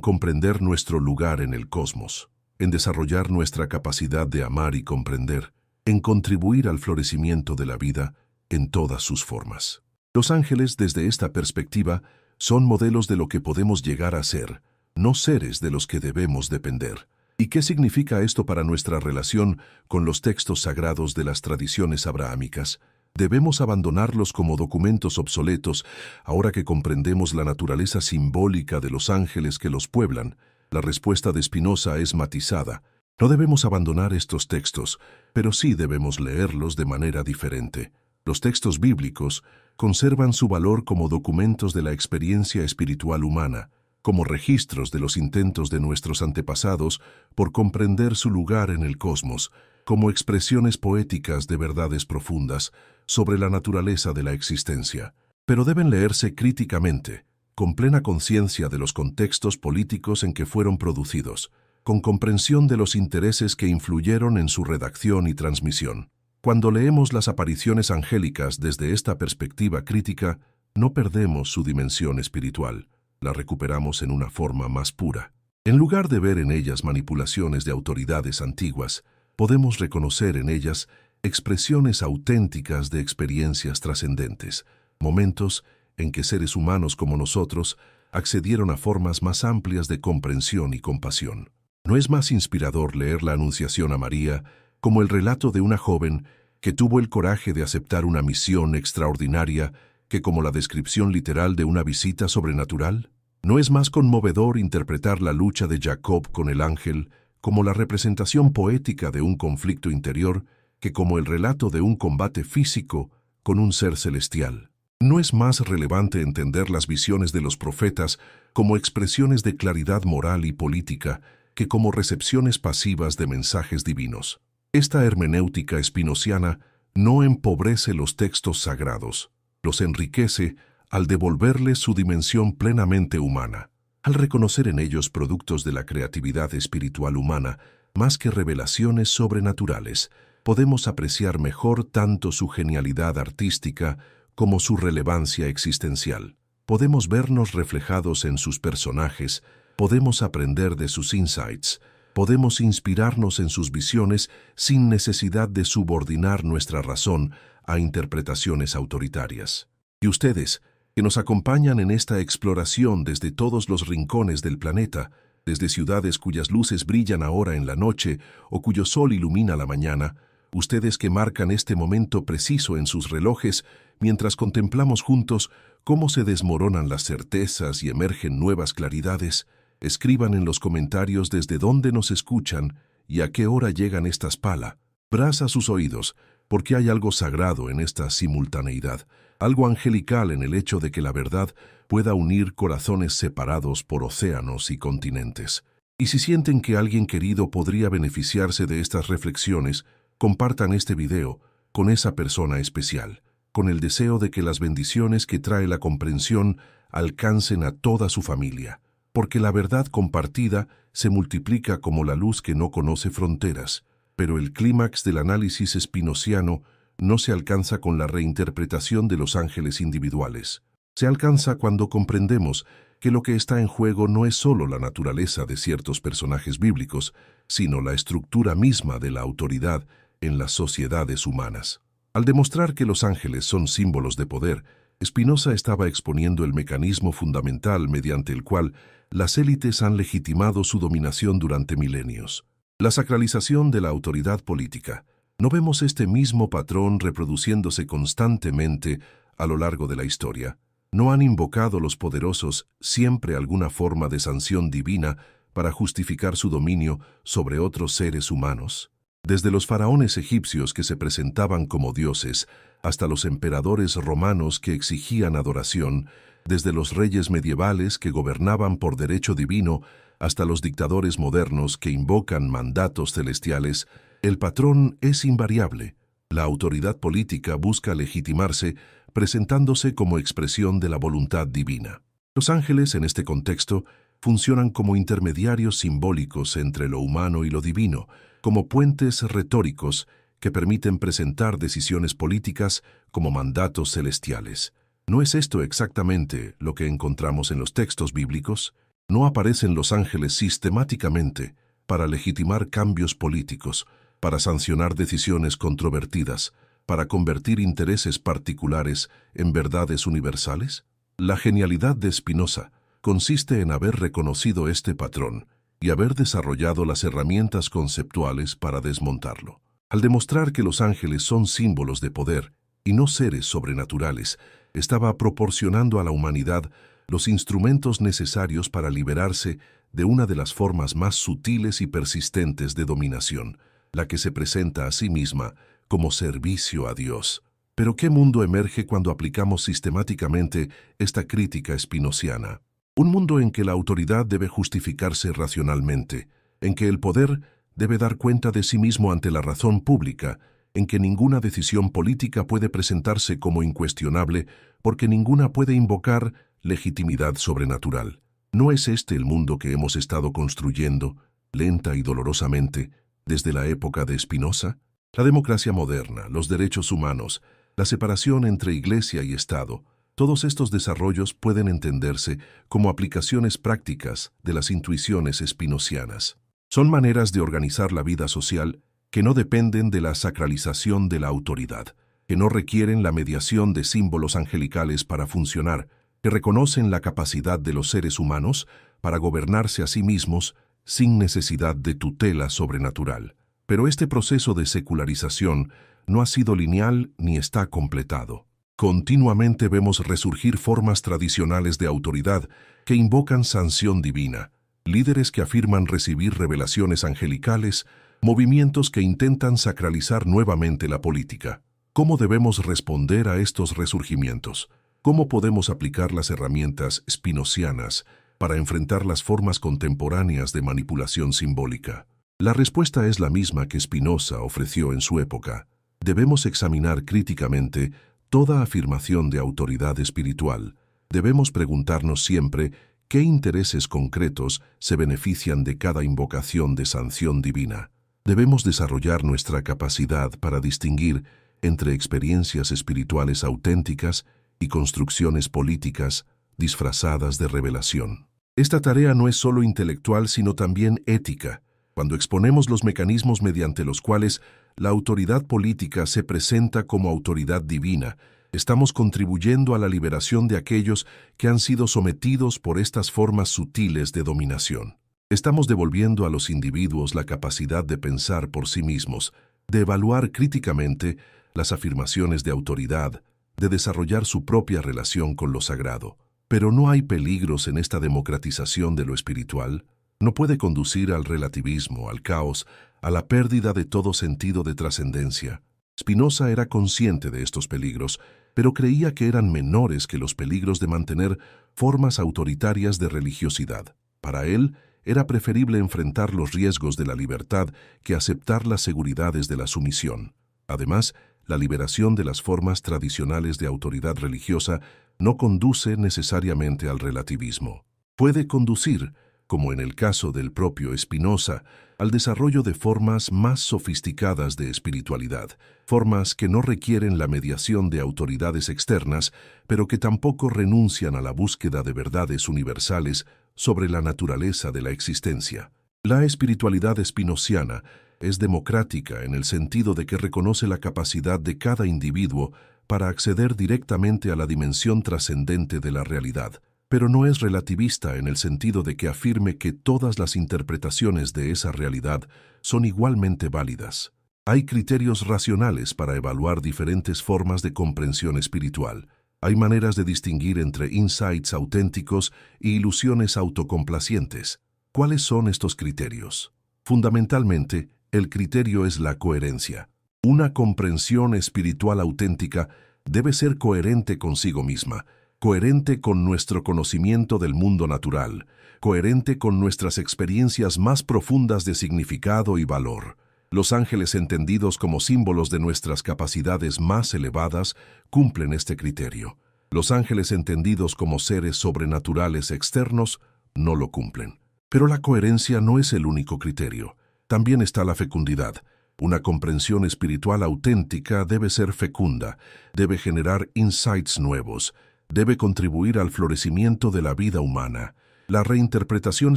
comprender nuestro lugar en el cosmos, en desarrollar nuestra capacidad de amar y comprender, en contribuir al florecimiento de la vida en todas sus formas. Los ángeles, desde esta perspectiva, son modelos de lo que podemos llegar a ser, no seres de los que debemos depender. ¿Y qué significa esto para nuestra relación con los textos sagrados de las tradiciones abrahámicas? ¿Debemos abandonarlos como documentos obsoletos ahora que comprendemos la naturaleza simbólica de los ángeles que los pueblan? La respuesta de Spinoza es matizada. No debemos abandonar estos textos, pero sí debemos leerlos de manera diferente. Los textos bíblicos conservan su valor como documentos de la experiencia espiritual humana, como registros de los intentos de nuestros antepasados por comprender su lugar en el cosmos, como expresiones poéticas de verdades profundas sobre la naturaleza de la existencia. Pero deben leerse críticamente, con plena conciencia de los contextos políticos en que fueron producidos, con comprensión de los intereses que influyeron en su redacción y transmisión. Cuando leemos las apariciones angélicas desde esta perspectiva crítica, no perdemos su dimensión espiritual, la recuperamos en una forma más pura. En lugar de ver en ellas manipulaciones de autoridades antiguas, podemos reconocer en ellas expresiones auténticas de experiencias trascendentes, momentos en que seres humanos como nosotros accedieron a formas más amplias de comprensión y compasión. ¿No es más inspirador leer la Anunciación a María como el relato de una joven que tuvo el coraje de aceptar una misión extraordinaria que como la descripción literal de una visita sobrenatural? ¿No es más conmovedor interpretar la lucha de Jacob con el ángel como la representación poética de un conflicto interior que como el relato de un combate físico con un ser celestial? ¿No es más relevante entender las visiones de los profetas como expresiones de claridad moral y política que como recepciones pasivas de mensajes divinos? Esta hermenéutica espinociana no empobrece los textos sagrados, los enriquece al devolverles su dimensión plenamente humana, al reconocer en ellos productos de la creatividad espiritual humana, más que revelaciones sobrenaturales. Podemos apreciar mejor tanto su genialidad artística como su relevancia existencial. Podemos vernos reflejados en sus personajes, podemos aprender de sus insights, podemos inspirarnos en sus visiones sin necesidad de subordinar nuestra razón a interpretaciones autoritarias. Y ustedes, que nos acompañan en esta exploración desde todos los rincones del planeta, desde ciudades cuyas luces brillan ahora en la noche o cuyo sol ilumina la mañana, ustedes que marcan este momento preciso en sus relojes mientras contemplamos juntos cómo se desmoronan las certezas y emergen nuevas claridades, escriban en los comentarios desde dónde nos escuchan y a qué hora llegan estas pala. Brasa sus oídos, porque hay algo sagrado en esta simultaneidad, algo angelical en el hecho de que la verdad pueda unir corazones separados por océanos y continentes. Y si sienten que alguien querido podría beneficiarse de estas reflexiones, compartan este video con esa persona especial, con el deseo de que las bendiciones que trae la comprensión alcancen a toda su familia, porque la verdad compartida se multiplica como la luz que no conoce fronteras, pero el clímax del análisis espinociano no se alcanza con la reinterpretación de los ángeles individuales. Se alcanza cuando comprendemos que lo que está en juego no es solo la naturaleza de ciertos personajes bíblicos, sino la estructura misma de la autoridad en las sociedades humanas. Al demostrar que los ángeles son símbolos de poder, Spinoza estaba exponiendo el mecanismo fundamental mediante el cual las élites han legitimado su dominación durante milenios. La sacralización de la autoridad política. ¿No vemos este mismo patrón reproduciéndose constantemente a lo largo de la historia? ¿No han invocado los poderosos siempre alguna forma de sanción divina para justificar su dominio sobre otros seres humanos? Desde los faraones egipcios que se presentaban como dioses, hasta los emperadores romanos que exigían adoración, desde los reyes medievales que gobernaban por derecho divino, hasta los dictadores modernos que invocan mandatos celestiales, el patrón es invariable. La autoridad política busca legitimarse presentándose como expresión de la voluntad divina. Los ángeles, en este contexto, funcionan como intermediarios simbólicos entre lo humano y lo divino, como puentes retóricos que permiten presentar decisiones políticas como mandatos celestiales. ¿No es esto exactamente lo que encontramos en los textos bíblicos? ¿No aparecen los ángeles sistemáticamente para legitimar cambios políticos, para sancionar decisiones controvertidas, para convertir intereses particulares en verdades universales? La genialidad de Spinoza consiste en haber reconocido este patrón y haber desarrollado las herramientas conceptuales para desmontarlo. Al demostrar que los ángeles son símbolos de poder y no seres sobrenaturales, estaba proporcionando a la humanidad los instrumentos necesarios para liberarse de una de las formas más sutiles y persistentes de dominación, la que se presenta a sí misma como servicio a Dios. Pero ¿qué mundo emerge cuando aplicamos sistemáticamente esta crítica spinoziana? Un mundo en que la autoridad debe justificarse racionalmente, en que el poder debe dar cuenta de sí mismo ante la razón pública, en que ninguna decisión política puede presentarse como incuestionable porque ninguna puede invocar legitimidad sobrenatural. ¿No es este el mundo que hemos estado construyendo, lenta y dolorosamente, desde la época de Spinoza? La democracia moderna, los derechos humanos, la separación entre Iglesia y Estado, todos estos desarrollos pueden entenderse como aplicaciones prácticas de las intuiciones spinozianas. Son maneras de organizar la vida social que no dependen de la sacralización de la autoridad, que no requieren la mediación de símbolos angelicales para funcionar, que reconocen la capacidad de los seres humanos para gobernarse a sí mismos sin necesidad de tutela sobrenatural. Pero este proceso de secularización no ha sido lineal ni está completado. Continuamente vemos resurgir formas tradicionales de autoridad que invocan sanción divina, líderes que afirman recibir revelaciones angelicales, movimientos que intentan sacralizar nuevamente la política. ¿Cómo debemos responder a estos resurgimientos? ¿Cómo podemos aplicar las herramientas spinozianas para enfrentar las formas contemporáneas de manipulación simbólica? La respuesta es la misma que Spinoza ofreció en su época. Debemos examinar críticamente toda afirmación de autoridad espiritual. Debemos preguntarnos siempre qué intereses concretos se benefician de cada invocación de sanción divina. Debemos desarrollar nuestra capacidad para distinguir entre experiencias espirituales auténticas y construcciones políticas disfrazadas de revelación. Esta tarea no es solo intelectual, sino también ética. Cuando exponemos los mecanismos mediante los cuales la autoridad política se presenta como autoridad divina, estamos contribuyendo a la liberación de aquellos que han sido sometidos por estas formas sutiles de dominación. Estamos devolviendo a los individuos la capacidad de pensar por sí mismos, de evaluar críticamente las afirmaciones de autoridad, de desarrollar su propia relación con lo sagrado. Pero ¿no hay peligros en esta democratización de lo espiritual? ¿No puede conducir al relativismo, al caos, a la pérdida de todo sentido de trascendencia? Spinoza era consciente de estos peligros, pero creía que eran menores que los peligros de mantener formas autoritarias de religiosidad. Para él, era preferible enfrentar los riesgos de la libertad que aceptar las seguridades de la sumisión. Además, la liberación de las formas tradicionales de autoridad religiosa no conduce necesariamente al relativismo. Puede conducir, como en el caso del propio Spinoza, al desarrollo de formas más sofisticadas de espiritualidad, formas que no requieren la mediación de autoridades externas, pero que tampoco renuncian a la búsqueda de verdades universales sobre la naturaleza de la existencia. La espiritualidad spinoziana es democrática en el sentido de que reconoce la capacidad de cada individuo para acceder directamente a la dimensión trascendente de la realidad, pero no es relativista en el sentido de que afirme que todas las interpretaciones de esa realidad son igualmente válidas. Hay criterios racionales para evaluar diferentes formas de comprensión espiritual. Hay maneras de distinguir entre insights auténticos y ilusiones autocomplacientes. ¿Cuáles son estos criterios? Fundamentalmente, el criterio es la coherencia. Una comprensión espiritual auténtica debe ser coherente consigo misma, coherente con nuestro conocimiento del mundo natural, coherente con nuestras experiencias más profundas de significado y valor. Los ángeles entendidos como símbolos de nuestras capacidades más elevadas cumplen este criterio. Los ángeles entendidos como seres sobrenaturales externos no lo cumplen. Pero la coherencia no es el único criterio. También está la fecundidad. Una comprensión espiritual auténtica debe ser fecunda, debe generar insights nuevos, debe contribuir al florecimiento de la vida humana. La reinterpretación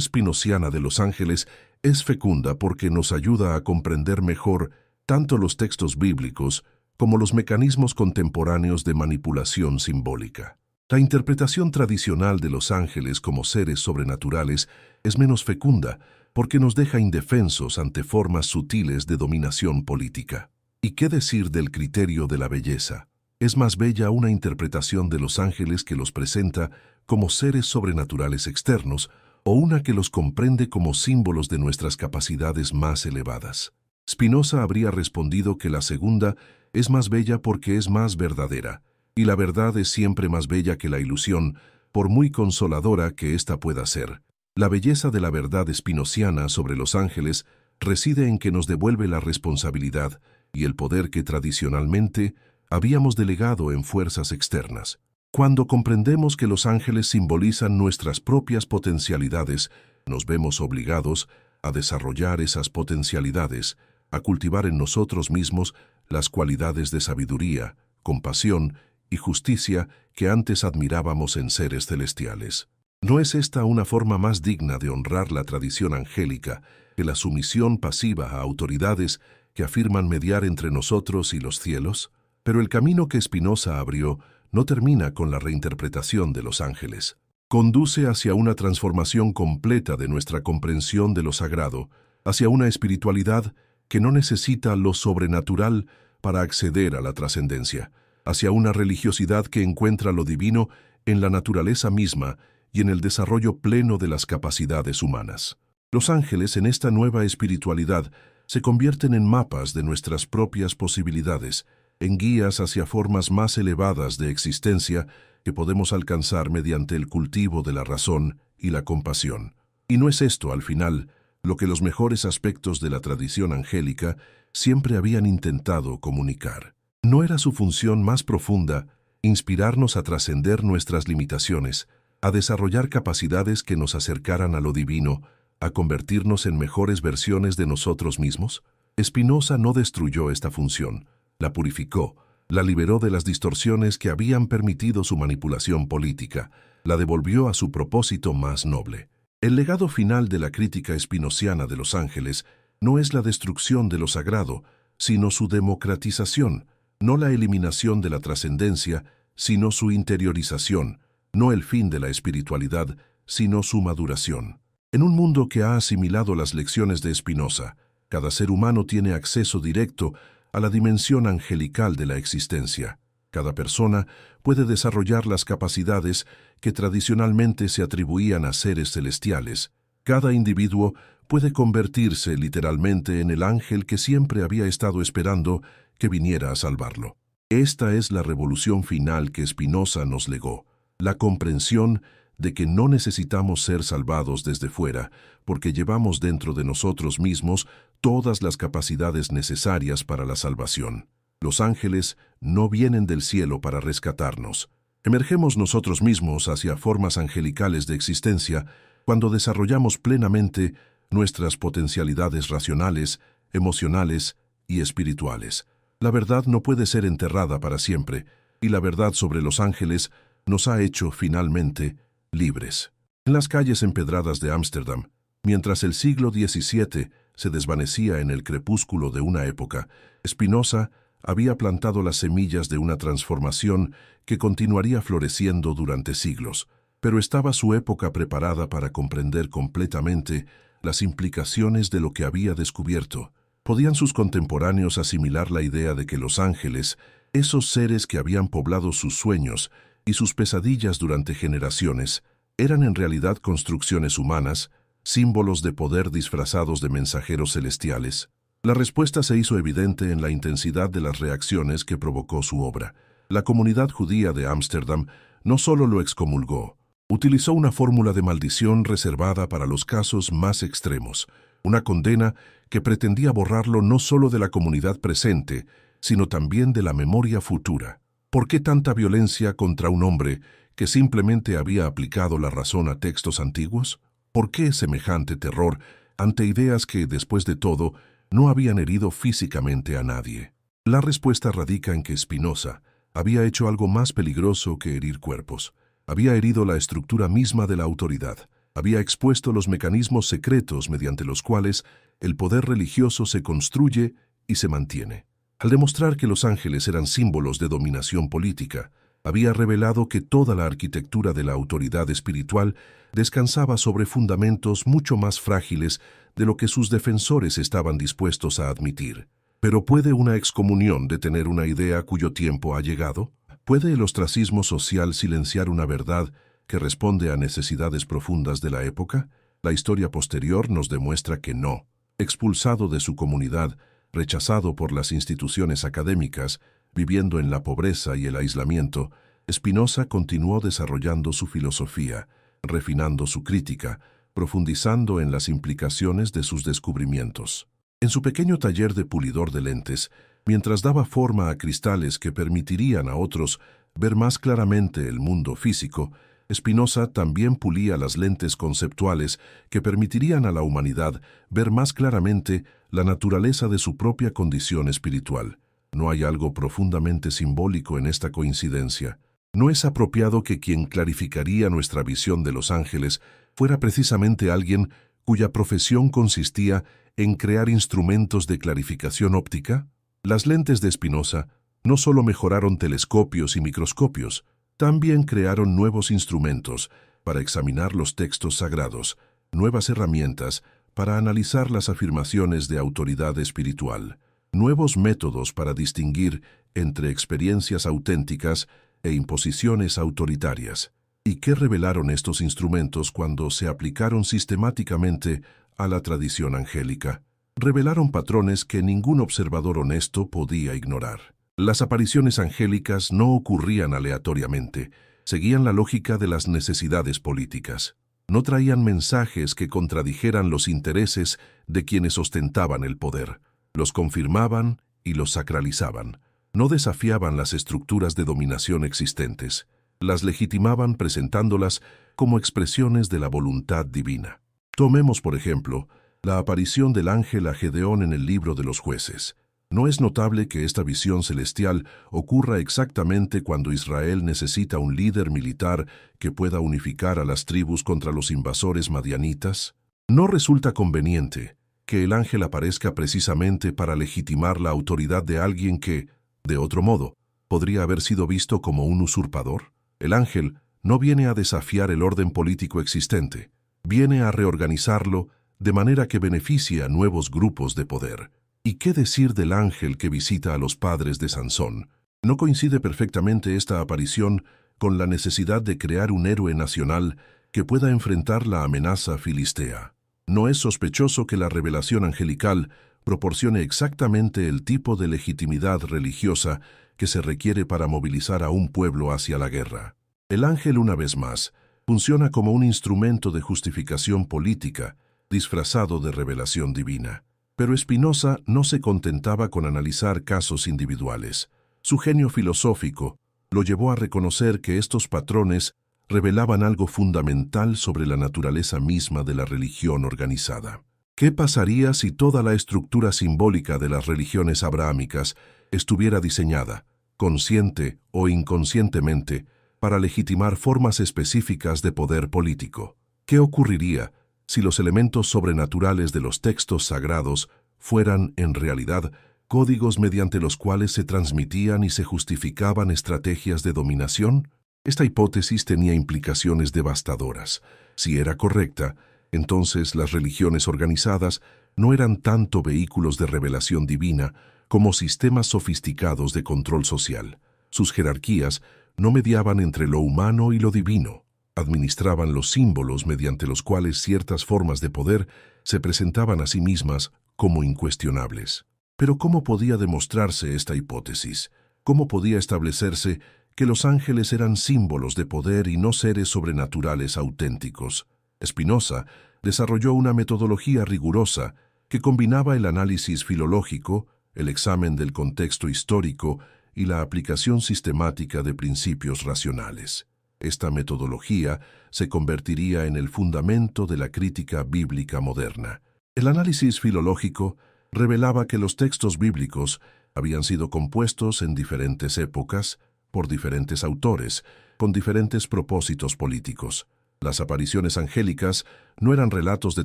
spinociana de los ángeles es fecunda porque nos ayuda a comprender mejor tanto los textos bíblicos como los mecanismos contemporáneos de manipulación simbólica. La interpretación tradicional de los ángeles como seres sobrenaturales es menos fecunda porque nos deja indefensos ante formas sutiles de dominación política. ¿Y qué decir del criterio de la belleza? Es más bella una interpretación de los ángeles que los presenta como seres sobrenaturales externos o una que los comprende como símbolos de nuestras capacidades más elevadas. Spinoza habría respondido que la segunda es más bella porque es más verdadera, y la verdad es siempre más bella que la ilusión, por muy consoladora que ésta pueda ser. La belleza de la verdad spinociana sobre los ángeles reside en que nos devuelve la responsabilidad y el poder que tradicionalmente habíamos delegado en fuerzas externas. Cuando comprendemos que los ángeles simbolizan nuestras propias potencialidades, nos vemos obligados a desarrollar esas potencialidades, a cultivar en nosotros mismos las cualidades de sabiduría, compasión y justicia que antes admirábamos en seres celestiales. ¿No es esta una forma más digna de honrar la tradición angélica que la sumisión pasiva a autoridades que afirman mediar entre nosotros y los cielos? Pero el camino que Spinoza abrió no termina con la reinterpretación de los ángeles. Conduce hacia una transformación completa de nuestra comprensión de lo sagrado, hacia una espiritualidad que no necesita lo sobrenatural para acceder a la trascendencia, hacia una religiosidad que encuentra lo divino en la naturaleza misma y en el desarrollo pleno de las capacidades humanas. Los ángeles en esta nueva espiritualidad se convierten en mapas de nuestras propias posibilidades, en guías hacia formas más elevadas de existencia que podemos alcanzar mediante el cultivo de la razón y la compasión. Y no es esto, al final, lo que los mejores aspectos de la tradición angélica siempre habían intentado comunicar. ¿No era su función más profunda inspirarnos a trascender nuestras limitaciones, a desarrollar capacidades que nos acercaran a lo divino, a convertirnos en mejores versiones de nosotros mismos? Spinoza no destruyó esta función, la purificó, la liberó de las distorsiones que habían permitido su manipulación política, la devolvió a su propósito más noble. El legado final de la crítica spinociana de los ángeles no es la destrucción de lo sagrado, sino su democratización, no la eliminación de la trascendencia, sino su interiorización, no el fin de la espiritualidad, sino su maduración. En un mundo que ha asimilado las lecciones de Spinoza, cada ser humano tiene acceso directo a la dimensión angelical de la existencia. Cada persona puede desarrollar las capacidades que tradicionalmente se atribuían a seres celestiales. Cada individuo puede convertirse literalmente en el ángel que siempre había estado esperando que viniera a salvarlo. Esta es la revolución final que Spinoza nos legó, la comprensión de que no necesitamos ser salvados desde fuera, porque llevamos dentro de nosotros mismos todas las capacidades necesarias para la salvación. Los ángeles no vienen del cielo para rescatarnos. Emergemos nosotros mismos hacia formas angelicales de existencia cuando desarrollamos plenamente nuestras potencialidades racionales, emocionales y espirituales. La verdad no puede ser enterrada para siempre, y la verdad sobre los ángeles nos ha hecho finalmente libres. En las calles empedradas de Ámsterdam, mientras el siglo XVII se desvanecía en el crepúsculo de una época, Spinoza había plantado las semillas de una transformación que continuaría floreciendo durante siglos, pero estaba su época preparada para comprender completamente las implicaciones de lo que había descubierto. ¿Podían sus contemporáneos asimilar la idea de que los ángeles, esos seres que habían poblado sus sueños y sus pesadillas durante generaciones, eran en realidad construcciones humanas, símbolos de poder disfrazados de mensajeros celestiales? La respuesta se hizo evidente en la intensidad de las reacciones que provocó su obra. La comunidad judía de Ámsterdam no solo lo excomulgó, utilizó una fórmula de maldición reservada para los casos más extremos, una condena que pretendía borrarlo no solo de la comunidad presente, sino también de la memoria futura. ¿Por qué tanta violencia contra un hombre que simplemente había aplicado la razón a textos antiguos? ¿Por qué semejante terror ante ideas que, después de todo, no habían herido físicamente a nadie? La respuesta radica en que Spinoza había hecho algo más peligroso que herir cuerpos. Había herido la estructura misma de la autoridad. Había expuesto los mecanismos secretos mediante los cuales el poder religioso se construye y se mantiene. Al demostrar que los ángeles eran símbolos de dominación política, había revelado que toda la arquitectura de la autoridad espiritual descansaba sobre fundamentos mucho más frágiles de lo que sus defensores estaban dispuestos a admitir. ¿Pero puede una excomunión detener una idea cuyo tiempo ha llegado? ¿Puede el ostracismo social silenciar una verdad que responde a necesidades profundas de la época? La historia posterior nos demuestra que no. Expulsado de su comunidad, rechazado por las instituciones académicas, viviendo en la pobreza y el aislamiento, Spinoza continuó desarrollando su filosofía, refinando su crítica, profundizando en las implicaciones de sus descubrimientos. En su pequeño taller de pulidor de lentes, mientras daba forma a cristales que permitirían a otros ver más claramente el mundo físico, Spinoza también pulía las lentes conceptuales que permitirían a la humanidad ver más claramente la naturaleza de su propia condición espiritual. ¿No hay algo profundamente simbólico en esta coincidencia? ¿No es apropiado que quien clarificaría nuestra visión de los ángeles fuera precisamente alguien cuya profesión consistía en crear instrumentos de clarificación óptica? Las lentes de Spinoza no solo mejoraron telescopios y microscopios, también crearon nuevos instrumentos para examinar los textos sagrados, nuevas herramientas para analizar las afirmaciones de autoridad espiritual, nuevos métodos para distinguir entre experiencias auténticas e imposiciones autoritarias. ¿Y qué revelaron estos instrumentos cuando se aplicaron sistemáticamente a la tradición angélica? Revelaron patrones que ningún observador honesto podía ignorar. Las apariciones angélicas no ocurrían aleatoriamente, seguían la lógica de las necesidades políticas. No traían mensajes que contradijeran los intereses de quienes ostentaban el poder. Los confirmaban y los sacralizaban. No desafiaban las estructuras de dominación existentes. Las legitimaban presentándolas como expresiones de la voluntad divina. Tomemos, por ejemplo, la aparición del ángel a Gedeón en el libro de los Jueces. ¿No es notable que esta visión celestial ocurra exactamente cuando Israel necesita un líder militar que pueda unificar a las tribus contra los invasores madianitas? ¿No resulta conveniente que el ángel aparezca precisamente para legitimar la autoridad de alguien que, de otro modo, podría haber sido visto como un usurpador? El ángel no viene a desafiar el orden político existente, viene a reorganizarlo de manera que beneficie a nuevos grupos de poder. ¿Y qué decir del ángel que visita a los padres de Sansón? ¿No coincide perfectamente esta aparición con la necesidad de crear un héroe nacional que pueda enfrentar la amenaza filistea? ¿No es sospechoso que la revelación angelical proporcione exactamente el tipo de legitimidad religiosa que se requiere para movilizar a un pueblo hacia la guerra? El ángel, una vez más, funciona como un instrumento de justificación política, disfrazado de revelación divina. Pero Spinoza no se contentaba con analizar casos individuales. Su genio filosófico lo llevó a reconocer que estos patrones revelaban algo fundamental sobre la naturaleza misma de la religión organizada. ¿Qué pasaría si toda la estructura simbólica de las religiones abrahámicas estuviera diseñada, consciente o inconscientemente, para legitimar formas específicas de poder político? ¿Qué ocurriría si los elementos sobrenaturales de los textos sagrados fueran, en realidad, códigos mediante los cuales se transmitían y se justificaban estrategias de dominación? Esta hipótesis tenía implicaciones devastadoras. Si era correcta, entonces las religiones organizadas no eran tanto vehículos de revelación divina como sistemas sofisticados de control social. Sus jerarquías no mediaban entre lo humano y lo divino. Administraban los símbolos mediante los cuales ciertas formas de poder se presentaban a sí mismas como incuestionables. Pero ¿cómo podía demostrarse esta hipótesis? ¿Cómo podía establecerse que los ángeles eran símbolos de poder y no seres sobrenaturales auténticos? Spinoza desarrolló una metodología rigurosa que combinaba el análisis filológico, el examen del contexto histórico y la aplicación sistemática de principios racionales. Esta metodología se convertiría en el fundamento de la crítica bíblica moderna. El análisis filológico revelaba que los textos bíblicos habían sido compuestos en diferentes épocas, por diferentes autores, con diferentes propósitos políticos. Las apariciones angélicas no eran relatos de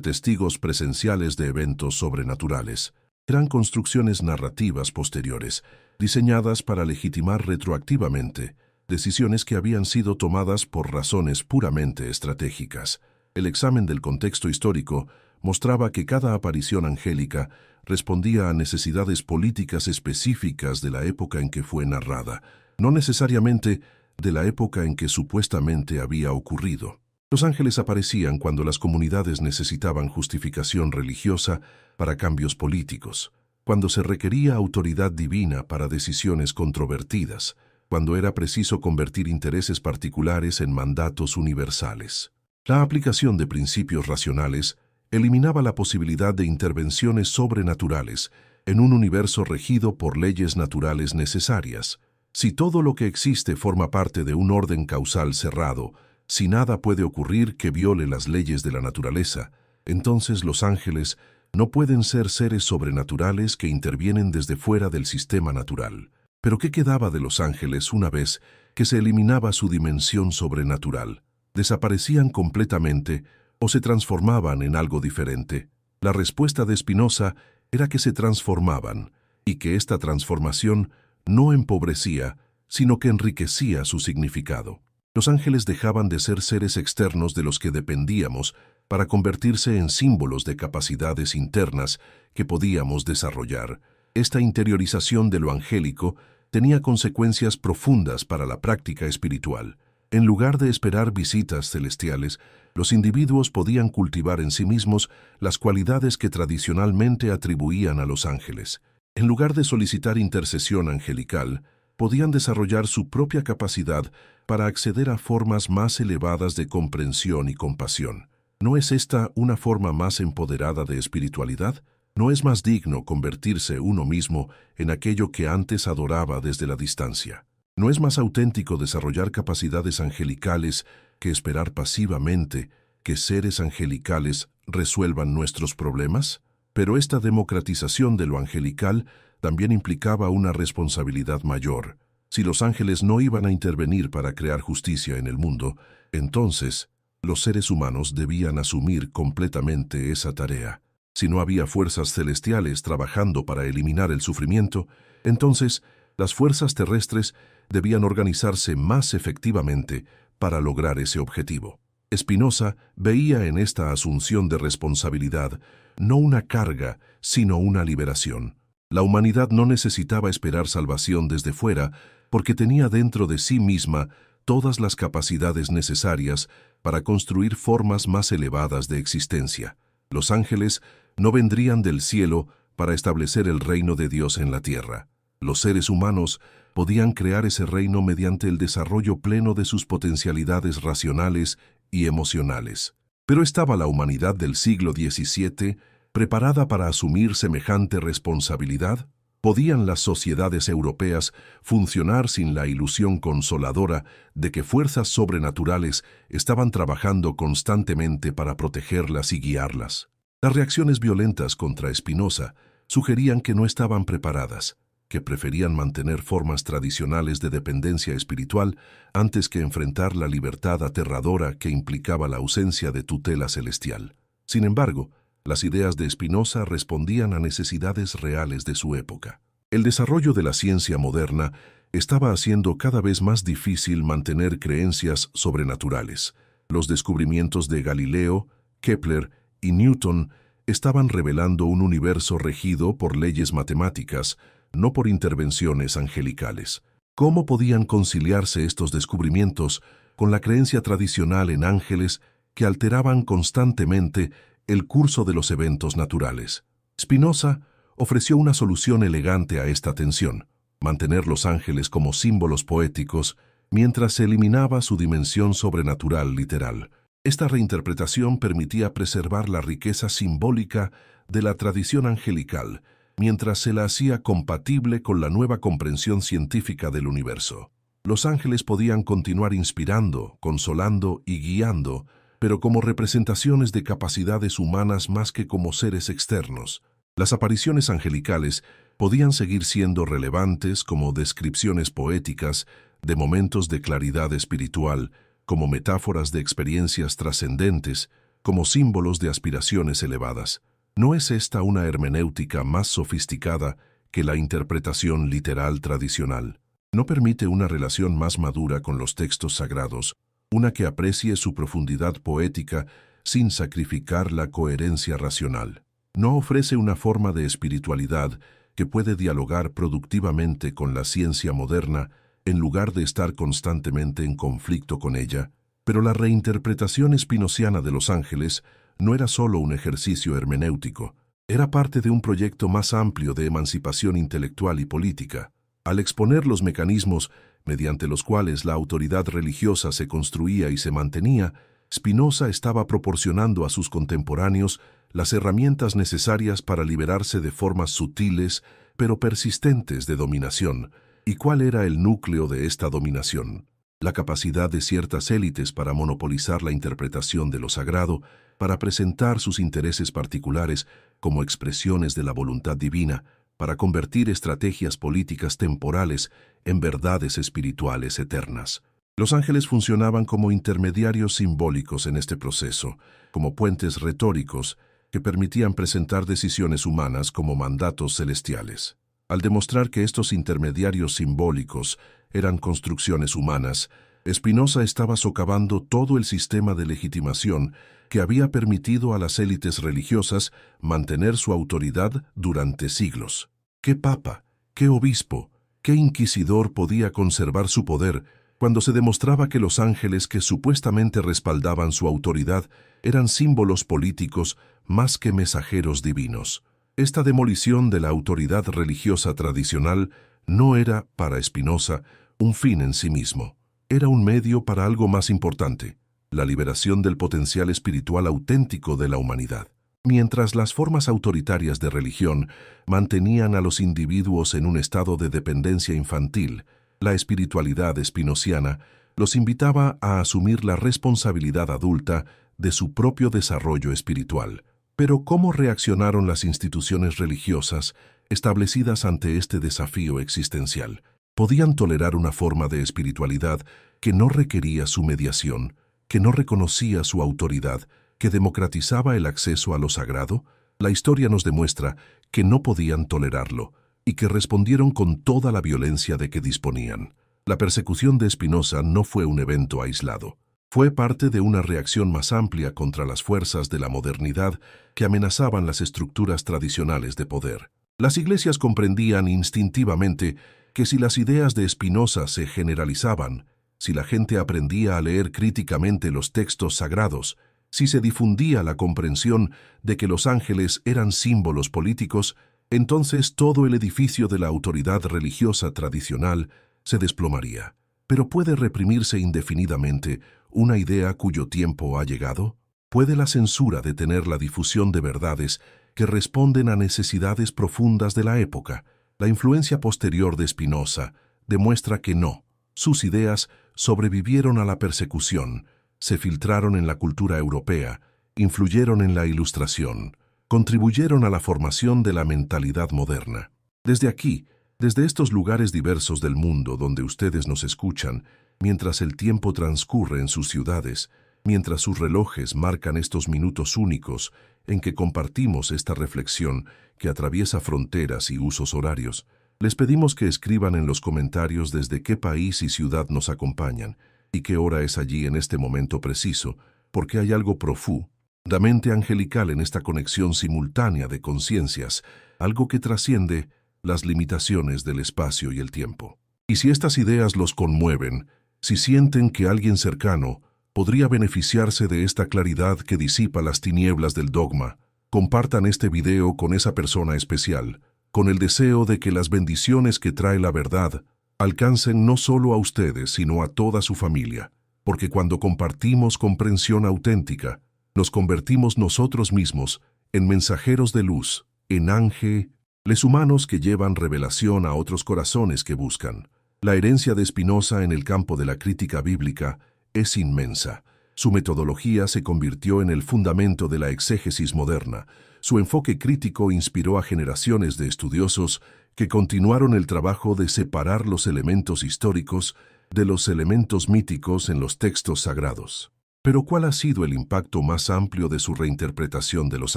testigos presenciales de eventos sobrenaturales. Eran construcciones narrativas posteriores, diseñadas para legitimar retroactivamente decisiones que habían sido tomadas por razones puramente estratégicas. El examen del contexto histórico mostraba que cada aparición angélica respondía a necesidades políticas específicas de la época en que fue narrada, no necesariamente de la época en que supuestamente había ocurrido. Los ángeles aparecían cuando las comunidades necesitaban justificación religiosa para cambios políticos, cuando se requería autoridad divina para decisiones controvertidas, cuando era preciso convertir intereses particulares en mandatos universales. La aplicación de principios racionales eliminaba la posibilidad de intervenciones sobrenaturales en un universo regido por leyes naturales necesarias. Si todo lo que existe forma parte de un orden causal cerrado, si nada puede ocurrir que viole las leyes de la naturaleza, entonces los ángeles no pueden ser seres sobrenaturales que intervienen desde fuera del sistema natural. Pero ¿qué quedaba de los ángeles una vez que se eliminaba su dimensión sobrenatural? ¿Desaparecían completamente o se transformaban en algo diferente? La respuesta de Spinoza era que se transformaban, y que esta transformación no empobrecía, sino que enriquecía su significado. Los ángeles dejaban de ser seres externos de los que dependíamos para convertirse en símbolos de capacidades internas que podíamos desarrollar. Esta interiorización de lo angélico tenía consecuencias profundas para la práctica espiritual. En lugar de esperar visitas celestiales, los individuos podían cultivar en sí mismos las cualidades que tradicionalmente atribuían a los ángeles. En lugar de solicitar intercesión angelical, podían desarrollar su propia capacidad para acceder a formas más elevadas de comprensión y compasión. ¿No es esta una forma más empoderada de espiritualidad? ¿No es más digno convertirse uno mismo en aquello que antes adoraba desde la distancia? ¿No es más auténtico desarrollar capacidades angelicales que esperar pasivamente que seres angelicales resuelvan nuestros problemas? Pero esta democratización de lo angelical también implicaba una responsabilidad mayor. Si los ángeles no iban a intervenir para crear justicia en el mundo, entonces los seres humanos debían asumir completamente esa tarea. Si no había fuerzas celestiales trabajando para eliminar el sufrimiento, entonces las fuerzas terrestres debían organizarse más efectivamente para lograr ese objetivo. Spinoza veía en esta asunción de responsabilidad no una carga, sino una liberación. La humanidad no necesitaba esperar salvación desde fuera porque tenía dentro de sí misma todas las capacidades necesarias para construir formas más elevadas de existencia. Los ángeles no vendrían del cielo para establecer el reino de Dios en la tierra. Los seres humanos podían crear ese reino mediante el desarrollo pleno de sus potencialidades racionales y emocionales. Pero ¿estaba la humanidad del siglo XVII preparada para asumir semejante responsabilidad? ¿Podían las sociedades europeas funcionar sin la ilusión consoladora de que fuerzas sobrenaturales estaban trabajando constantemente para protegerlas y guiarlas? Las reacciones violentas contra Spinoza sugerían que no estaban preparadas, que preferían mantener formas tradicionales de dependencia espiritual antes que enfrentar la libertad aterradora que implicaba la ausencia de tutela celestial. Sin embargo, las ideas de Spinoza respondían a necesidades reales de su época. El desarrollo de la ciencia moderna estaba haciendo cada vez más difícil mantener creencias sobrenaturales. Los descubrimientos de Galileo, Kepler y Newton estaban revelando un universo regido por leyes matemáticas, no por intervenciones angelicales. ¿Cómo podían conciliarse estos descubrimientos con la creencia tradicional en ángeles que alteraban constantemente el curso de los eventos naturales? Spinoza ofreció una solución elegante a esta tensión: mantener los ángeles como símbolos poéticos mientras se eliminaba su dimensión sobrenatural literal. Esta reinterpretación permitía preservar la riqueza simbólica de la tradición angelical, mientras se la hacía compatible con la nueva comprensión científica del universo. Los ángeles podían continuar inspirando, consolando y guiando, pero como representaciones de capacidades humanas más que como seres externos. Las apariciones angelicales podían seguir siendo relevantes como descripciones poéticas de momentos de claridad espiritual, como metáforas de experiencias trascendentes, como símbolos de aspiraciones elevadas. ¿No es esta una hermenéutica más sofisticada que la interpretación literal tradicional? ¿No permite una relación más madura con los textos sagrados, una que aprecie su profundidad poética sin sacrificar la coherencia racional? ¿No ofrece una forma de espiritualidad que puede dialogar productivamente con la ciencia moderna en lugar de estar constantemente en conflicto con ella? Pero la reinterpretación spinociana de los ángeles no era solo un ejercicio hermenéutico, era parte de un proyecto más amplio de emancipación intelectual y política. Al exponer los mecanismos mediante los cuales la autoridad religiosa se construía y se mantenía, Spinoza estaba proporcionando a sus contemporáneos las herramientas necesarias para liberarse de formas sutiles pero persistentes de dominación. ¿Y cuál era el núcleo de esta dominación? La capacidad de ciertas élites para monopolizar la interpretación de lo sagrado, para presentar sus intereses particulares como expresiones de la voluntad divina, para convertir estrategias políticas temporales en verdades espirituales eternas. Los ángeles funcionaban como intermediarios simbólicos en este proceso, como puentes retóricos que permitían presentar decisiones humanas como mandatos celestiales. Al demostrar que estos intermediarios simbólicos eran construcciones humanas, Spinoza estaba socavando todo el sistema de legitimación que había permitido a las élites religiosas mantener su autoridad durante siglos. ¿Qué papa, qué obispo, qué inquisidor podía conservar su poder cuando se demostraba que los ángeles que supuestamente respaldaban su autoridad eran símbolos políticos más que mensajeros divinos? Esta demolición de la autoridad religiosa tradicional no era, para Spinoza, un fin en sí mismo. Era un medio para algo más importante, la liberación del potencial espiritual auténtico de la humanidad. Mientras las formas autoritarias de religión mantenían a los individuos en un estado de dependencia infantil, la espiritualidad spinociana los invitaba a asumir la responsabilidad adulta de su propio desarrollo espiritual. Pero ¿cómo reaccionaron las instituciones religiosas establecidas ante este desafío existencial? ¿Podían tolerar una forma de espiritualidad que no requería su mediación, que no reconocía su autoridad, que democratizaba el acceso a lo sagrado? La historia nos demuestra que no podían tolerarlo y que respondieron con toda la violencia de que disponían. La persecución de Spinoza no fue un evento aislado. Fue parte de una reacción más amplia contra las fuerzas de la modernidad que amenazaban las estructuras tradicionales de poder. Las iglesias comprendían instintivamente que si las ideas de Spinoza se generalizaban, si la gente aprendía a leer críticamente los textos sagrados, si se difundía la comprensión de que los ángeles eran símbolos políticos, entonces todo el edificio de la autoridad religiosa tradicional se desplomaría. ¿Pero puede reprimirse indefinidamente una idea cuyo tiempo ha llegado? ¿Puede la censura detener la difusión de verdades que responden a necesidades profundas de la época? La influencia posterior de Spinoza demuestra que no. Sus ideas sobrevivieron a la persecución, se filtraron en la cultura europea, influyeron en la Ilustración, contribuyeron a la formación de la mentalidad moderna. Desde aquí, desde estos lugares diversos del mundo donde ustedes nos escuchan, mientras el tiempo transcurre en sus ciudades, mientras sus relojes marcan estos minutos únicos en que compartimos esta reflexión que atraviesa fronteras y usos horarios, les pedimos que escriban en los comentarios desde qué país y ciudad nos acompañan y qué hora es allí en este momento preciso, porque hay algo profundamente angelical en esta conexión simultánea de conciencias, algo que trasciende las limitaciones del espacio y el tiempo. Y si estas ideas los conmueven, si sienten que alguien cercano podría beneficiarse de esta claridad que disipa las tinieblas del dogma, compartan este video con esa persona especial, con el deseo de que las bendiciones que trae la verdad alcancen no solo a ustedes, sino a toda su familia, porque cuando compartimos comprensión auténtica, nos convertimos nosotros mismos en mensajeros de luz, en ángel, les humanos que llevan revelación a otros corazones que buscan. La herencia de Spinoza en el campo de la crítica bíblica es inmensa. Su metodología se convirtió en el fundamento de la exégesis moderna. Su enfoque crítico inspiró a generaciones de estudiosos que continuaron el trabajo de separar los elementos históricos de los elementos míticos en los textos sagrados. Pero ¿cuál ha sido el impacto más amplio de su reinterpretación de los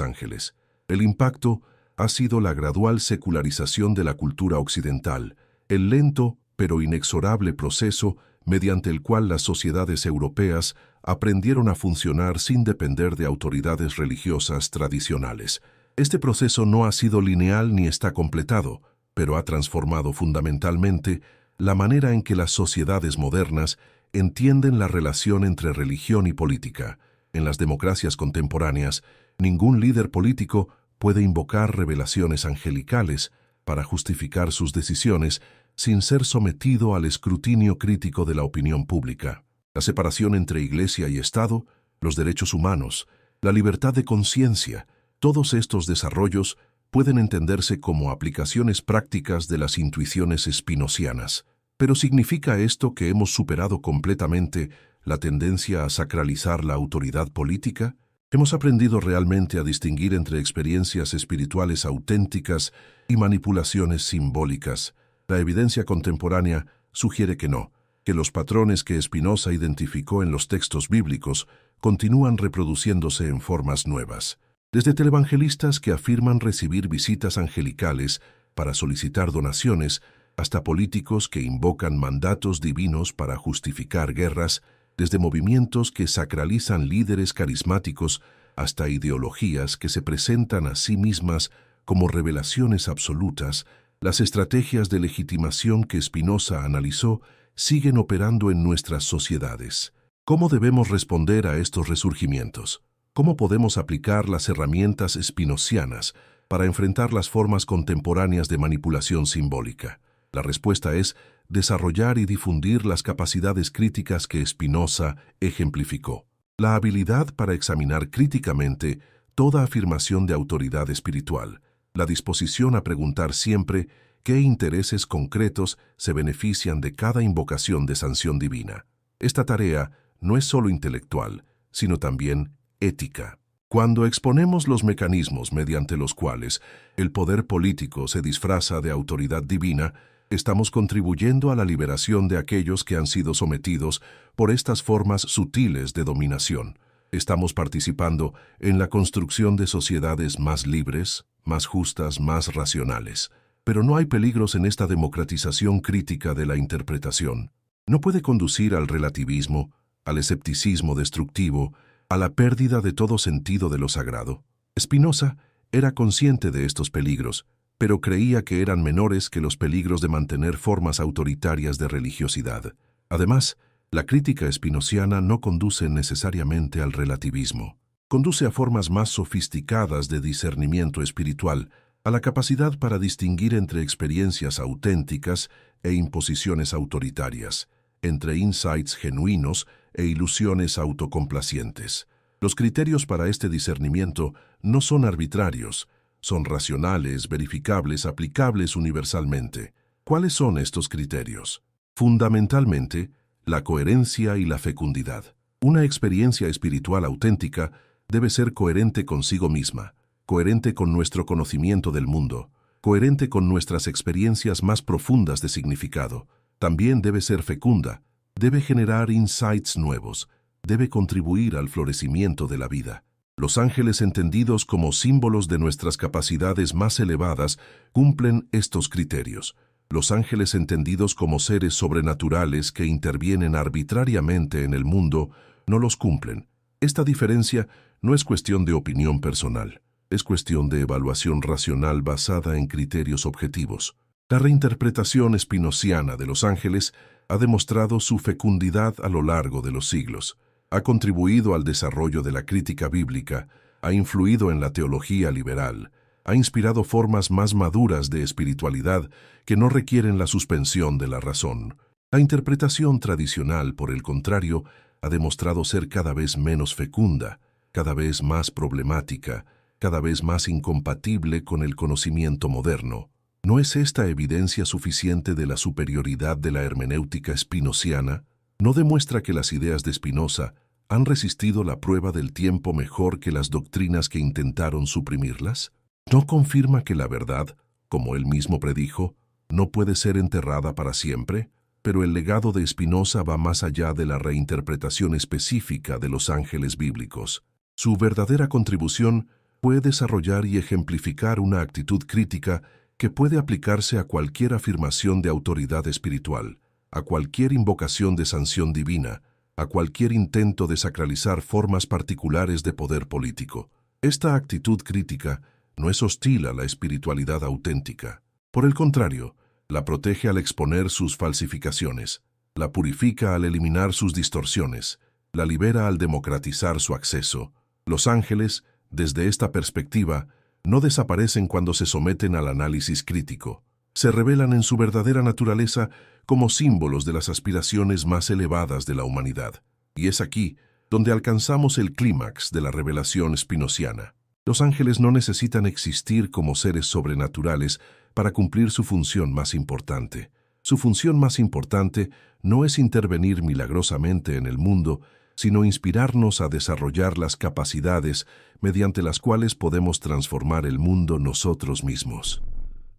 ángeles? El impacto ha sido la gradual secularización de la cultura occidental, el lento pero inexorable proceso mediante el cual las sociedades europeas aprendieron a funcionar sin depender de autoridades religiosas tradicionales. Este proceso no ha sido lineal ni está completado, pero ha transformado fundamentalmente la manera en que las sociedades modernas entienden la relación entre religión y política. En las democracias contemporáneas, ningún líder político puede invocar revelaciones angelicales para justificar sus decisiones sin ser sometido al escrutinio crítico de la opinión pública. La separación entre Iglesia y Estado, los derechos humanos, la libertad de conciencia, todos estos desarrollos pueden entenderse como aplicaciones prácticas de las intuiciones spinocianas. ¿Pero significa esto que hemos superado completamente la tendencia a sacralizar la autoridad política? ¿Hemos aprendido realmente a distinguir entre experiencias espirituales auténticas y manipulaciones simbólicas? La evidencia contemporánea sugiere que no, que los patrones que Spinoza identificó en los textos bíblicos continúan reproduciéndose en formas nuevas. Desde televangelistas que afirman recibir visitas angelicales para solicitar donaciones, hasta políticos que invocan mandatos divinos para justificar guerras, desde movimientos que sacralizan líderes carismáticos hasta ideologías que se presentan a sí mismas como revelaciones absolutas, las estrategias de legitimación que Spinoza analizó siguen operando en nuestras sociedades. ¿Cómo debemos responder a estos resurgimientos? ¿Cómo podemos aplicar las herramientas spinocianas para enfrentar las formas contemporáneas de manipulación simbólica? La respuesta es desarrollar y difundir las capacidades críticas que Spinoza ejemplificó. La habilidad para examinar críticamente toda afirmación de autoridad espiritual, la disposición a preguntar siempre qué intereses concretos se benefician de cada invocación de sanción divina. Esta tarea no es solo intelectual, sino también ética. Cuando exponemos los mecanismos mediante los cuales el poder político se disfraza de autoridad divina, estamos contribuyendo a la liberación de aquellos que han sido sometidos por estas formas sutiles de dominación. Estamos participando en la construcción de sociedades más libres, más justas, más racionales. Pero no hay peligros en esta democratización crítica de la interpretación. No puede conducir al relativismo, al escepticismo destructivo, a la pérdida de todo sentido de lo sagrado. Spinoza era consciente de estos peligros, pero creía que eran menores que los peligros de mantener formas autoritarias de religiosidad. Además, la crítica spinociana no conduce necesariamente al relativismo. Conduce a formas más sofisticadas de discernimiento espiritual, a la capacidad para distinguir entre experiencias auténticas e imposiciones autoritarias, entre insights genuinos e ilusiones autocomplacientes. Los criterios para este discernimiento no son arbitrarios, son racionales, verificables, aplicables universalmente. ¿Cuáles son estos criterios? Fundamentalmente, la coherencia y la fecundidad. Una experiencia espiritual auténtica debe ser coherente consigo misma, coherente con nuestro conocimiento del mundo, coherente con nuestras experiencias más profundas de significado. También debe ser fecunda, debe generar insights nuevos, debe contribuir al florecimiento de la vida. Los ángeles entendidos como símbolos de nuestras capacidades más elevadas cumplen estos criterios. Los ángeles entendidos como seres sobrenaturales que intervienen arbitrariamente en el mundo no los cumplen. Esta diferencia no es cuestión de opinión personal, es cuestión de evaluación racional basada en criterios objetivos. La reinterpretación spinociana de los ángeles ha demostrado su fecundidad a lo largo de los siglos. Ha contribuido al desarrollo de la crítica bíblica, ha influido en la teología liberal, ha inspirado formas más maduras de espiritualidad que no requieren la suspensión de la razón. La interpretación tradicional, por el contrario, ha demostrado ser cada vez menos fecunda, cada vez más problemática, cada vez más incompatible con el conocimiento moderno. ¿No es esta evidencia suficiente de la superioridad de la hermenéutica spinociana? ¿No demuestra que las ideas de Spinoza han resistido la prueba del tiempo mejor que las doctrinas que intentaron suprimirlas? ¿No confirma que la verdad, como él mismo predijo, no puede ser enterrada para siempre? Pero el legado de Spinoza va más allá de la reinterpretación específica de los ángeles bíblicos. Su verdadera contribución fue desarrollar y ejemplificar una actitud crítica que puede aplicarse a cualquier afirmación de autoridad espiritual, a cualquier invocación de sanción divina, a cualquier intento de sacralizar formas particulares de poder político. Esta actitud crítica no es hostil a la espiritualidad auténtica. Por el contrario, la protege al exponer sus falsificaciones, la purifica al eliminar sus distorsiones, la libera al democratizar su acceso. Los ángeles, desde esta perspectiva, no desaparecen cuando se someten al análisis crítico. Se revelan en su verdadera naturaleza como símbolos de las aspiraciones más elevadas de la humanidad. Y es aquí donde alcanzamos el clímax de la revelación spinociana. Los ángeles no necesitan existir como seres sobrenaturales para cumplir su función más importante. Su función más importante no es intervenir milagrosamente en el mundo, sino inspirarnos a desarrollar las capacidades mediante las cuales podemos transformar el mundo nosotros mismos.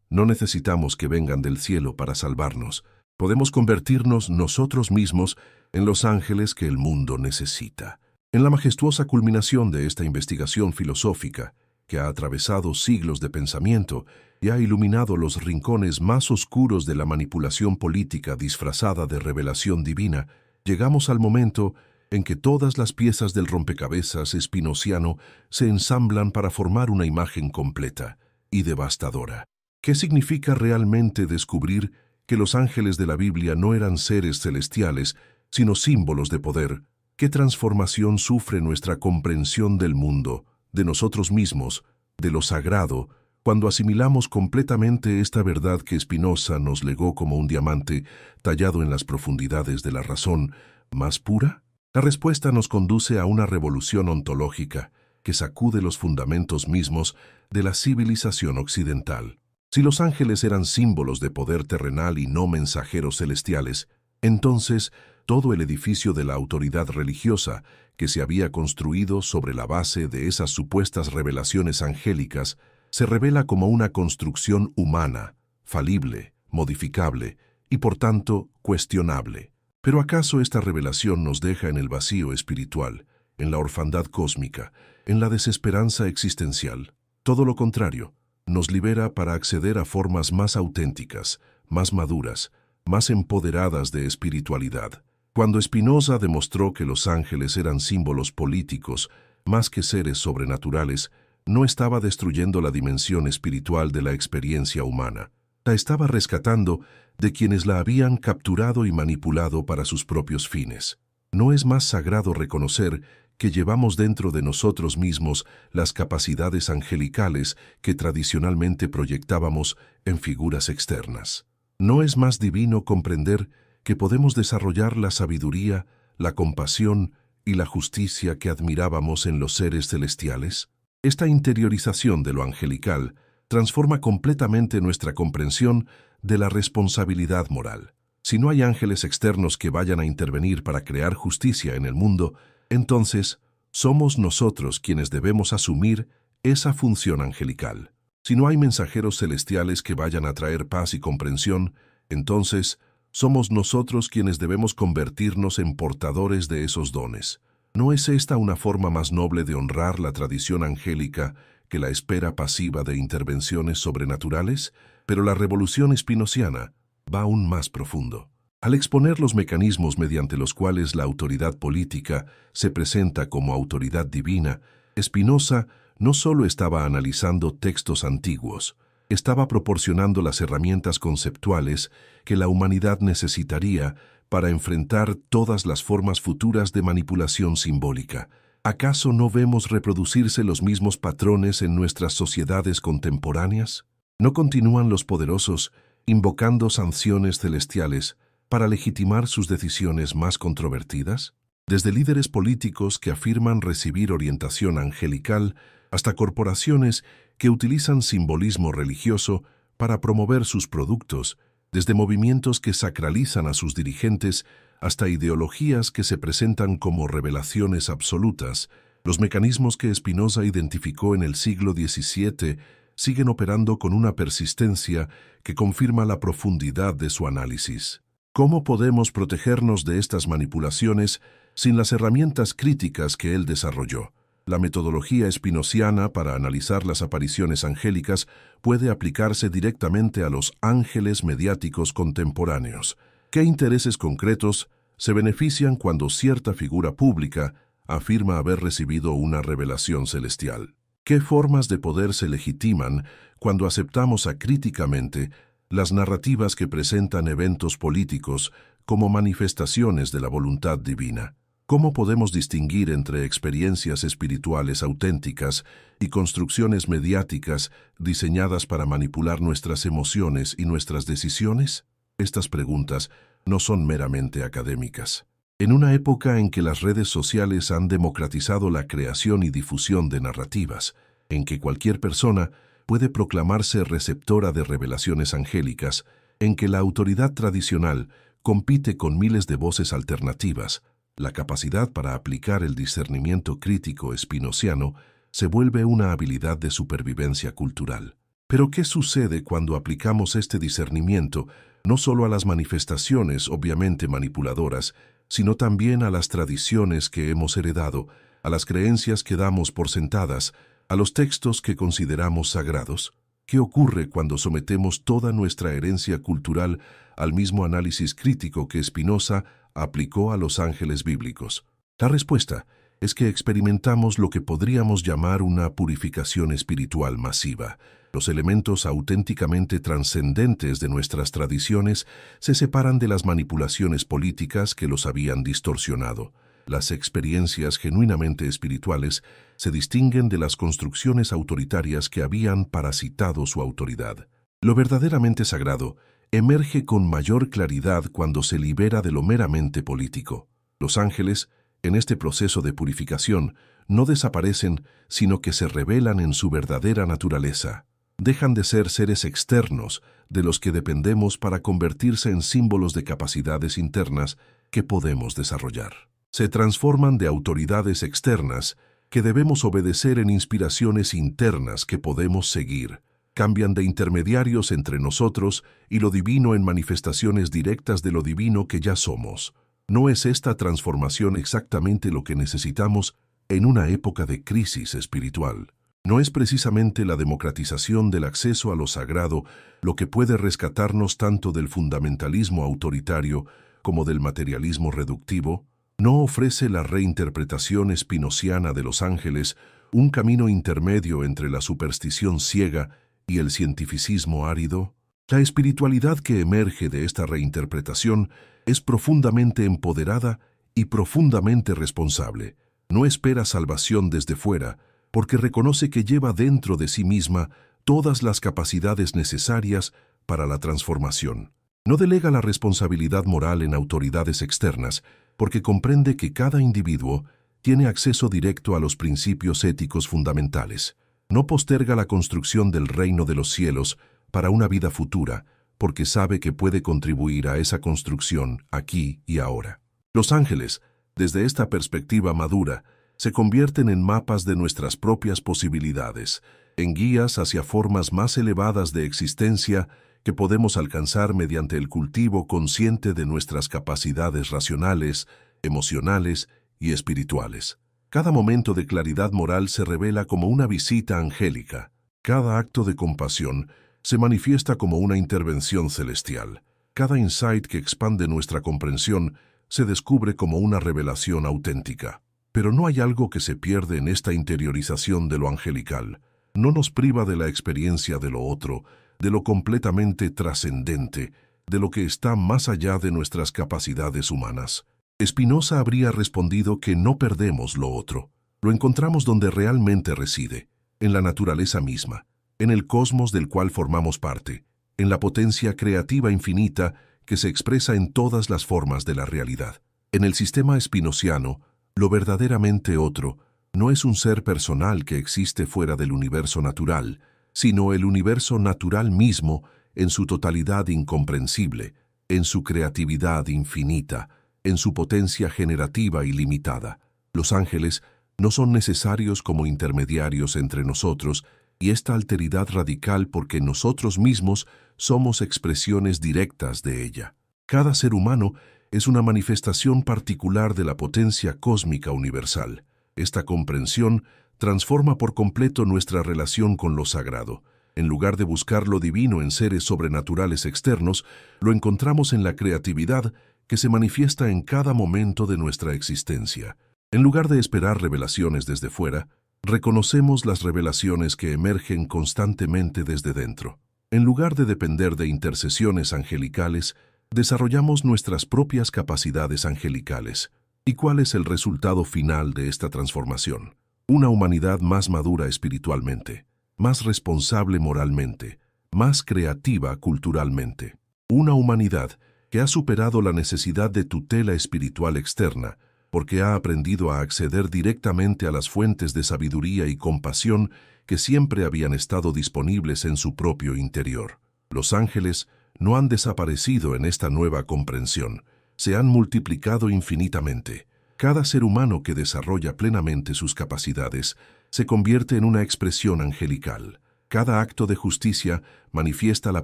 No necesitamos que vengan del cielo para salvarnos. Podemos convertirnos nosotros mismos en los ángeles que el mundo necesita. En la majestuosa culminación de esta investigación filosófica, que ha atravesado siglos de pensamiento y ha iluminado los rincones más oscuros de la manipulación política disfrazada de revelación divina, llegamos al momento en que todas las piezas del rompecabezas spinociano se ensamblan para formar una imagen completa y devastadora. ¿Qué significa realmente descubrir que los ángeles de la Biblia no eran seres celestiales, sino símbolos de poder? ¿Qué transformación sufre nuestra comprensión del mundo, de nosotros mismos, de lo sagrado, cuando asimilamos completamente esta verdad que Spinoza nos legó como un diamante tallado en las profundidades de la razón más pura? La respuesta nos conduce a una revolución ontológica que sacude los fundamentos mismos de la civilización occidental. Si los ángeles eran símbolos de poder terrenal y no mensajeros celestiales, entonces todo el edificio de la autoridad religiosa que se había construido sobre la base de esas supuestas revelaciones angélicas se revela como una construcción humana, falible, modificable y por tanto cuestionable. ¿Pero acaso esta revelación nos deja en el vacío espiritual, en la orfandad cósmica, en la desesperanza existencial? Todo lo contrario, nos libera para acceder a formas más auténticas, más maduras, más empoderadas de espiritualidad. Cuando Spinoza demostró que los ángeles eran símbolos políticos, más que seres sobrenaturales, no estaba destruyendo la dimensión espiritual de la experiencia humana. La estaba rescatando de quienes la habían capturado y manipulado para sus propios fines. ¿No es más sagrado reconocer que llevamos dentro de nosotros mismos las capacidades angelicales que tradicionalmente proyectábamos en figuras externas? ¿No es más divino comprender que podemos desarrollar la sabiduría, la compasión y la justicia que admirábamos en los seres celestiales? Esta interiorización de lo angelical transforma completamente nuestra comprensión de la responsabilidad moral. Si no hay ángeles externos que vayan a intervenir para crear justicia en el mundo, entonces somos nosotros quienes debemos asumir esa función angelical. Si no hay mensajeros celestiales que vayan a traer paz y comprensión, entonces somos nosotros quienes debemos convertirnos en portadores de esos dones. ¿No es esta una forma más noble de honrar la tradición angélica que la espera pasiva de intervenciones sobrenaturales? Pero la revolución spinociana va aún más profundo. Al exponer los mecanismos mediante los cuales la autoridad política se presenta como autoridad divina, Spinoza no solo estaba analizando textos antiguos, estaba proporcionando las herramientas conceptuales que la humanidad necesitaría para enfrentar todas las formas futuras de manipulación simbólica. ¿Acaso no vemos reproducirse los mismos patrones en nuestras sociedades contemporáneas? ¿No continúan los poderosos invocando sanciones celestiales para legitimar sus decisiones más controvertidas? Desde líderes políticos que afirman recibir orientación angelical hasta corporaciones que utilizan simbolismo religioso para promover sus productos, desde movimientos que sacralizan a sus dirigentes hasta ideologías que se presentan como revelaciones absolutas. Los mecanismos que Spinoza identificó en el siglo XVII siguen operando con una persistencia que confirma la profundidad de su análisis. ¿Cómo podemos protegernos de estas manipulaciones sin las herramientas críticas que él desarrolló? La metodología spinoziana para analizar las apariciones angélicas puede aplicarse directamente a los ángeles mediáticos contemporáneos. ¿Qué intereses concretos se benefician cuando cierta figura pública afirma haber recibido una revelación celestial? ¿Qué formas de poder se legitiman cuando aceptamos acríticamente las narrativas que presentan eventos políticos como manifestaciones de la voluntad divina? ¿Cómo podemos distinguir entre experiencias espirituales auténticas y construcciones mediáticas diseñadas para manipular nuestras emociones y nuestras decisiones? Estas preguntas no son meramente académicas. En una época en que las redes sociales han democratizado la creación y difusión de narrativas, en que cualquier persona puede proclamarse receptora de revelaciones angélicas, en que la autoridad tradicional compite con miles de voces alternativas, la capacidad para aplicar el discernimiento crítico spinoziano se vuelve una habilidad de supervivencia cultural. Pero ¿qué sucede cuando aplicamos este discernimiento no solo a las manifestaciones obviamente manipuladoras, sino también a las tradiciones que hemos heredado, a las creencias que damos por sentadas, a los textos que consideramos sagrados? ¿Qué ocurre cuando sometemos toda nuestra herencia cultural al mismo análisis crítico que Spinoza aplicó a los ángeles bíblicos? La respuesta es que experimentamos lo que podríamos llamar una purificación espiritual masiva. Los elementos auténticamente trascendentes de nuestras tradiciones se separan de las manipulaciones políticas que los habían distorsionado. Las experiencias genuinamente espirituales se distinguen de las construcciones autoritarias que habían parasitado su autoridad. Lo verdaderamente sagrado emerge con mayor claridad cuando se libera de lo meramente político. Los ángeles, en este proceso de purificación, no desaparecen, sino que se revelan en su verdadera naturaleza. Dejan de ser seres externos de los que dependemos para convertirse en símbolos de capacidades internas que podemos desarrollar. Se transforman de autoridades externas que debemos obedecer en inspiraciones internas que podemos seguir. Cambian de intermediarios entre nosotros y lo divino en manifestaciones directas de lo divino que ya somos. ¿No es esta transformación exactamente lo que necesitamos en una época de crisis espiritual? ¿No es precisamente la democratización del acceso a lo sagrado lo que puede rescatarnos tanto del fundamentalismo autoritario como del materialismo reductivo? ¿No ofrece la reinterpretación spinoziana de los ángeles un camino intermedio entre la superstición ciega y el cientificismo árido? La espiritualidad que emerge de esta reinterpretación es profundamente empoderada y profundamente responsable. No espera salvación desde fuera, porque reconoce que lleva dentro de sí misma todas las capacidades necesarias para la transformación. No delega la responsabilidad moral en autoridades externas, porque comprende que cada individuo tiene acceso directo a los principios éticos fundamentales. No posterga la construcción del reino de los cielos para una vida futura, porque sabe que puede contribuir a esa construcción aquí y ahora. Los ángeles, desde esta perspectiva madura, se convierten en mapas de nuestras propias posibilidades, en guías hacia formas más elevadas de existencia que podemos alcanzar mediante el cultivo consciente de nuestras capacidades racionales, emocionales y espirituales. Cada momento de claridad moral se revela como una visita angélica. Cada acto de compasión se manifiesta como una intervención celestial. Cada insight que expande nuestra comprensión se descubre como una revelación auténtica. Pero no hay algo que se pierde en esta interiorización de lo angelical. No nos priva de la experiencia de lo otro, de lo completamente trascendente, de lo que está más allá de nuestras capacidades humanas. Spinoza habría respondido que no perdemos lo otro. Lo encontramos donde realmente reside, en la naturaleza misma, en el cosmos del cual formamos parte, en la potencia creativa infinita que se expresa en todas las formas de la realidad. En el sistema spinoziano, lo verdaderamente otro no es un ser personal que existe fuera del universo natural, sino el universo natural mismo en su totalidad incomprensible, en su creatividad infinita, en su potencia generativa ilimitada. Los ángeles no son necesarios como intermediarios entre nosotros, y esta alteridad radical porque nosotros mismos somos expresiones directas de ella. Cada ser humano es una manifestación particular de la potencia cósmica universal. Esta comprensión transforma por completo nuestra relación con lo sagrado. En lugar de buscar lo divino en seres sobrenaturales externos, lo encontramos en la creatividad que se manifiesta en cada momento de nuestra existencia. En lugar de esperar revelaciones desde fuera, reconocemos las revelaciones que emergen constantemente desde dentro. En lugar de depender de intercesiones angelicales, desarrollamos nuestras propias capacidades angelicales. ¿Y cuál es el resultado final de esta transformación? Una humanidad más madura espiritualmente, más responsable moralmente, más creativa culturalmente. Una humanidad que ha superado la necesidad de tutela espiritual externa, porque ha aprendido a acceder directamente a las fuentes de sabiduría y compasión que siempre habían estado disponibles en su propio interior. Los ángeles no han desaparecido en esta nueva comprensión, se han multiplicado infinitamente. Cada ser humano que desarrolla plenamente sus capacidades se convierte en una expresión angelical. Cada acto de justicia manifiesta la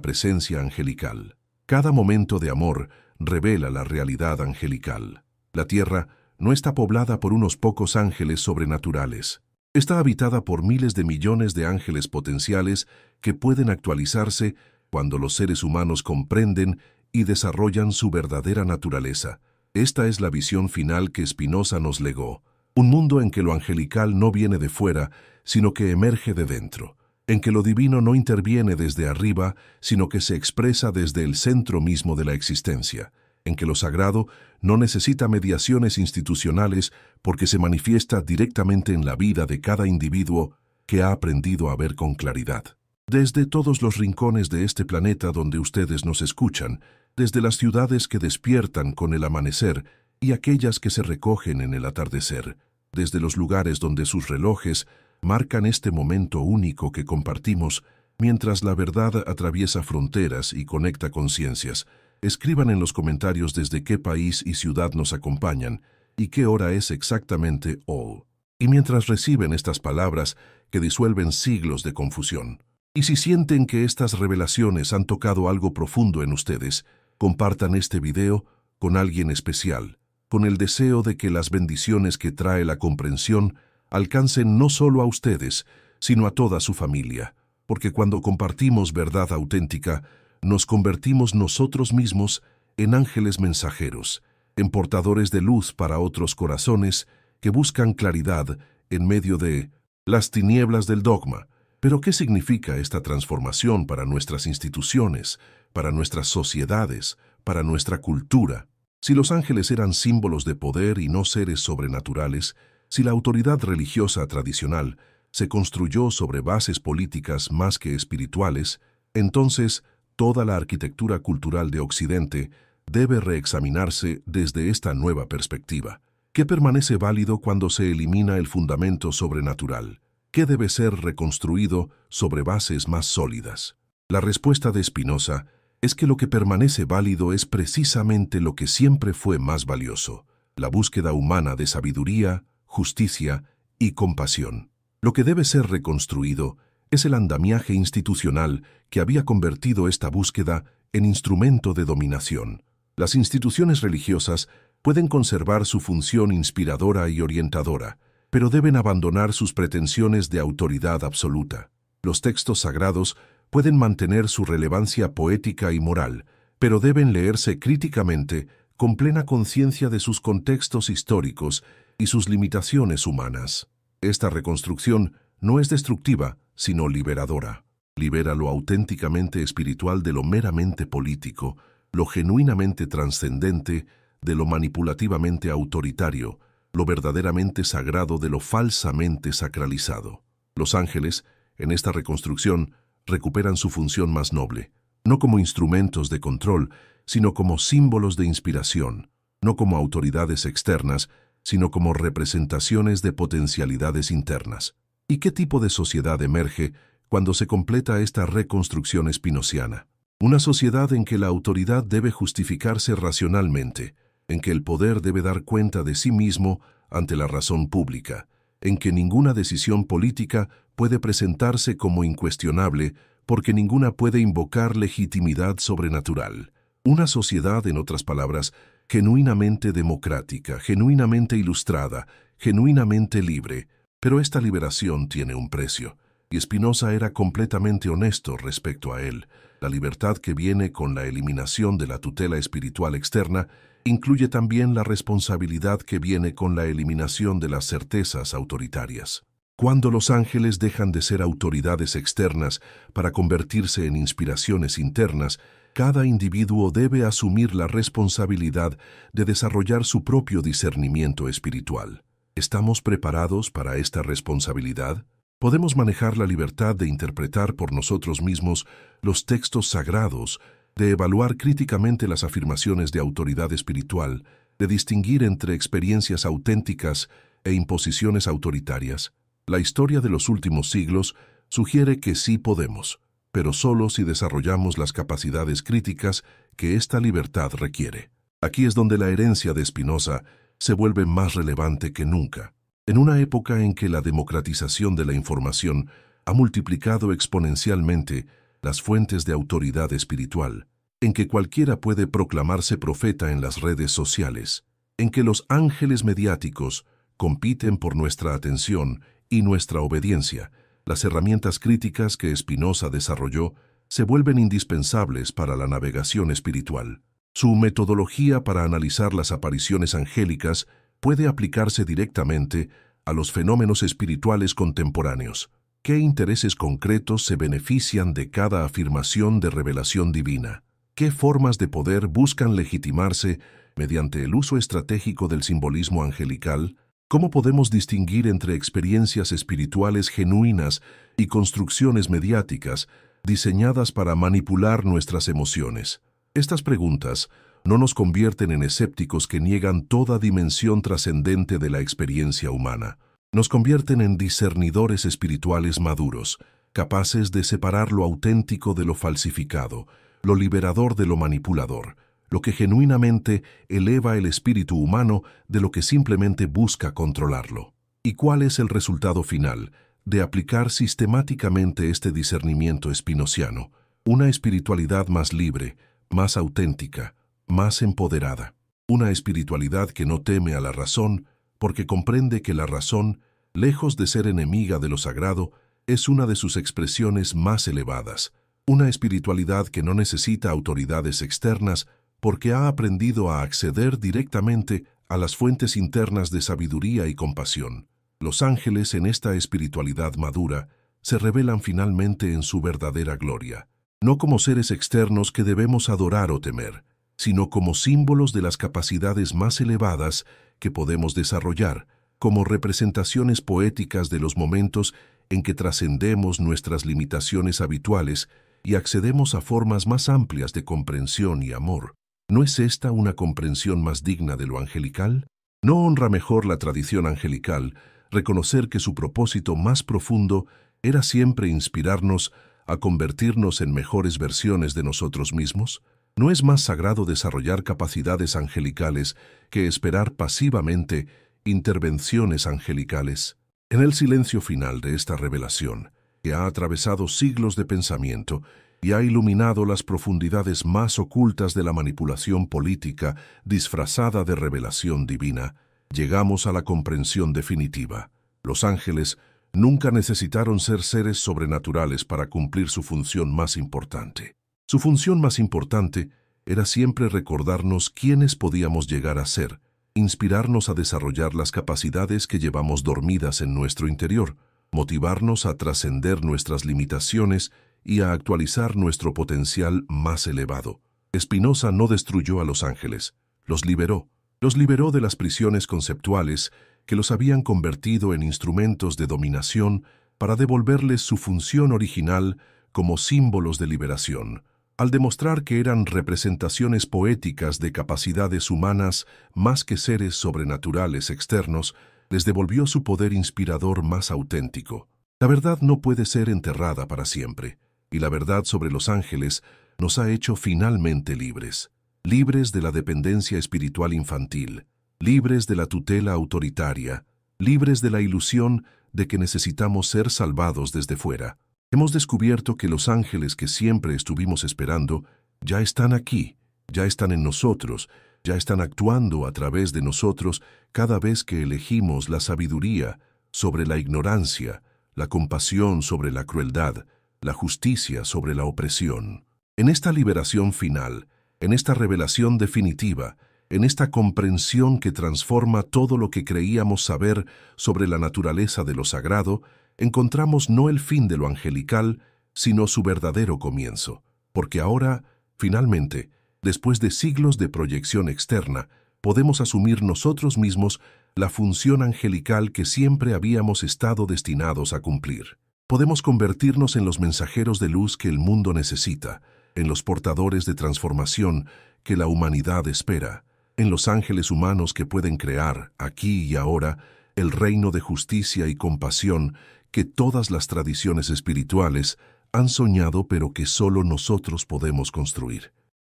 presencia angelical. Cada momento de amor revela la realidad angelical. La tierra no está poblada por unos pocos ángeles sobrenaturales. Está habitada por miles de millones de ángeles potenciales que pueden actualizarse cuando los seres humanos comprenden y desarrollan su verdadera naturaleza. Esta es la visión final que Spinoza nos legó. Un mundo en que lo angelical no viene de fuera, sino que emerge de dentro. En que lo divino no interviene desde arriba, sino que se expresa desde el centro mismo de la existencia. En que lo sagrado no necesita mediaciones institucionales porque se manifiesta directamente en la vida de cada individuo que ha aprendido a ver con claridad. Desde todos los rincones de este planeta donde ustedes nos escuchan, desde las ciudades que despiertan con el amanecer y aquellas que se recogen en el atardecer, desde los lugares donde sus relojes marcan este momento único que compartimos mientras la verdad atraviesa fronteras y conecta conciencias. Escriban en los comentarios desde qué país y ciudad nos acompañan y qué hora es exactamente hoy. Y mientras reciben estas palabras que disuelven siglos de confusión, y si sienten que estas revelaciones han tocado algo profundo en ustedes, compartan este video con alguien especial, con el deseo de que las bendiciones que trae la comprensión alcancen no solo a ustedes, sino a toda su familia, porque cuando compartimos verdad auténtica, nos convertimos nosotros mismos en ángeles mensajeros, en portadores de luz para otros corazones que buscan claridad en medio de las tinieblas del dogma. Pero ¿qué significa esta transformación para nuestras instituciones, para nuestras sociedades, para nuestra cultura? Si los ángeles eran símbolos de poder y no seres sobrenaturales, si la autoridad religiosa tradicional se construyó sobre bases políticas más que espirituales, entonces toda la arquitectura cultural de Occidente debe reexaminarse desde esta nueva perspectiva. ¿Qué permanece válido cuando se elimina el fundamento sobrenatural? ¿Qué debe ser reconstruido sobre bases más sólidas? La respuesta de Spinoza es que lo que permanece válido es precisamente lo que siempre fue más valioso, la búsqueda humana de sabiduría, justicia y compasión. Lo que debe ser reconstruido es el andamiaje institucional que había convertido esta búsqueda en instrumento de dominación. Las instituciones religiosas pueden conservar su función inspiradora y orientadora, pero deben abandonar sus pretensiones de autoridad absoluta. Los textos sagrados pueden mantener su relevancia poética y moral, pero deben leerse críticamente con plena conciencia de sus contextos históricos y sus limitaciones humanas. Esta reconstrucción no es destructiva, sino liberadora. Libera lo auténticamente espiritual de lo meramente político, lo genuinamente trascendente de lo manipulativamente autoritario, lo verdaderamente sagrado de lo falsamente sacralizado. Los ángeles, en esta reconstrucción, recuperan su función más noble, no como instrumentos de control, sino como símbolos de inspiración, no como autoridades externas, sino como representaciones de potencialidades internas. ¿Y qué tipo de sociedad emerge cuando se completa esta reconstrucción espinociana? Una sociedad en que la autoridad debe justificarse racionalmente, en que el poder debe dar cuenta de sí mismo ante la razón pública, en que ninguna decisión política puede presentarse como incuestionable porque ninguna puede invocar legitimidad sobrenatural. Una sociedad, en otras palabras, genuinamente democrática, genuinamente ilustrada, genuinamente libre. Pero esta liberación tiene un precio, y Spinoza era completamente honesto respecto a él. La libertad que viene con la eliminación de la tutela espiritual externa incluye también la responsabilidad que viene con la eliminación de las certezas autoritarias. Cuando los ángeles dejan de ser autoridades externas para convertirse en inspiraciones internas, cada individuo debe asumir la responsabilidad de desarrollar su propio discernimiento espiritual. ¿Estamos preparados para esta responsabilidad? ¿Podemos manejar la libertad de interpretar por nosotros mismos los textos sagrados, de evaluar críticamente las afirmaciones de autoridad espiritual, de distinguir entre experiencias auténticas e imposiciones autoritarias? La historia de los últimos siglos sugiere que sí podemos, pero solo si desarrollamos las capacidades críticas que esta libertad requiere. Aquí es donde la herencia de Spinoza se vuelve más relevante que nunca. En una época en que la democratización de la información ha multiplicado exponencialmente las fuentes de autoridad espiritual, en que cualquiera puede proclamarse profeta en las redes sociales, en que los ángeles mediáticos compiten por nuestra atención y nuestra obediencia, las herramientas críticas que Spinoza desarrolló se vuelven indispensables para la navegación espiritual. Su metodología para analizar las apariciones angélicas puede aplicarse directamente a los fenómenos espirituales contemporáneos. ¿Qué intereses concretos se benefician de cada afirmación de revelación divina? ¿Qué formas de poder buscan legitimarse mediante el uso estratégico del simbolismo angelical? ¿Cómo podemos distinguir entre experiencias espirituales genuinas y construcciones mediáticas diseñadas para manipular nuestras emociones? Estas preguntas no nos convierten en escépticos que niegan toda dimensión trascendente de la experiencia humana. Nos convierten en discernidores espirituales maduros, capaces de separar lo auténtico de lo falsificado, lo liberador de lo manipulador, lo que genuinamente eleva el espíritu humano de lo que simplemente busca controlarlo. ¿Y cuál es el resultado final de aplicar sistemáticamente este discernimiento spinociano? Una espiritualidad más libre, más auténtica, más empoderada. Una espiritualidad que no teme a la razón, porque comprende que la razón, lejos de ser enemiga de lo sagrado, es una de sus expresiones más elevadas. Una espiritualidad que no necesita autoridades externas, porque ha aprendido a acceder directamente a las fuentes internas de sabiduría y compasión. Los ángeles en esta espiritualidad madura se revelan finalmente en su verdadera gloria, no como seres externos que debemos adorar o temer, sino como símbolos de las capacidades más elevadas que podemos desarrollar, como representaciones poéticas de los momentos en que trascendemos nuestras limitaciones habituales y accedemos a formas más amplias de comprensión y amor. ¿No es esta una comprensión más digna de lo angelical? ¿No honra mejor la tradición angelical reconocer que su propósito más profundo era siempre inspirarnos a convertirnos en mejores versiones de nosotros mismos? ¿No es más sagrado desarrollar capacidades angelicales que esperar pasivamente intervenciones angelicales? En el silencio final de esta revelación, que ha atravesado siglos de pensamiento y ha iluminado las profundidades más ocultas de la manipulación política disfrazada de revelación divina, llegamos a la comprensión definitiva. Los ángeles nunca necesitaron ser seres sobrenaturales para cumplir su función más importante. Su función más importante era siempre recordarnos quiénes podíamos llegar a ser, inspirarnos a desarrollar las capacidades que llevamos dormidas en nuestro interior, motivarnos a trascender nuestras limitaciones y a actualizar nuestro potencial más elevado. Spinoza no destruyó a los ángeles, los liberó de las prisiones conceptuales que los habían convertido en instrumentos de dominación para devolverles su función original como símbolos de liberación, al demostrar que eran representaciones poéticas de capacidades humanas más que seres sobrenaturales externos, les devolvió su poder inspirador más auténtico. La verdad no puede ser enterrada para siempre, y la verdad sobre los ángeles nos ha hecho finalmente libres. Libres de la dependencia espiritual infantil, libres de la tutela autoritaria, libres de la ilusión de que necesitamos ser salvados desde fuera. Hemos descubierto que los ángeles que siempre estuvimos esperando ya están aquí, ya están en nosotros, ya están actuando a través de nosotros cada vez que elegimos la sabiduría sobre la ignorancia, la compasión sobre la crueldad, la justicia sobre la opresión. En esta liberación final, en esta revelación definitiva, en esta comprensión que transforma todo lo que creíamos saber sobre la naturaleza de lo sagrado, encontramos no el fin de lo angelical, sino su verdadero comienzo. Porque ahora, finalmente, después de siglos de proyección externa, podemos asumir nosotros mismos la función angelical que siempre habíamos estado destinados a cumplir. Podemos convertirnos en los mensajeros de luz que el mundo necesita, en los portadores de transformación que la humanidad espera, en los ángeles humanos que pueden crear, aquí y ahora, el reino de justicia y compasión que todas las tradiciones espirituales han soñado pero que solo nosotros podemos construir.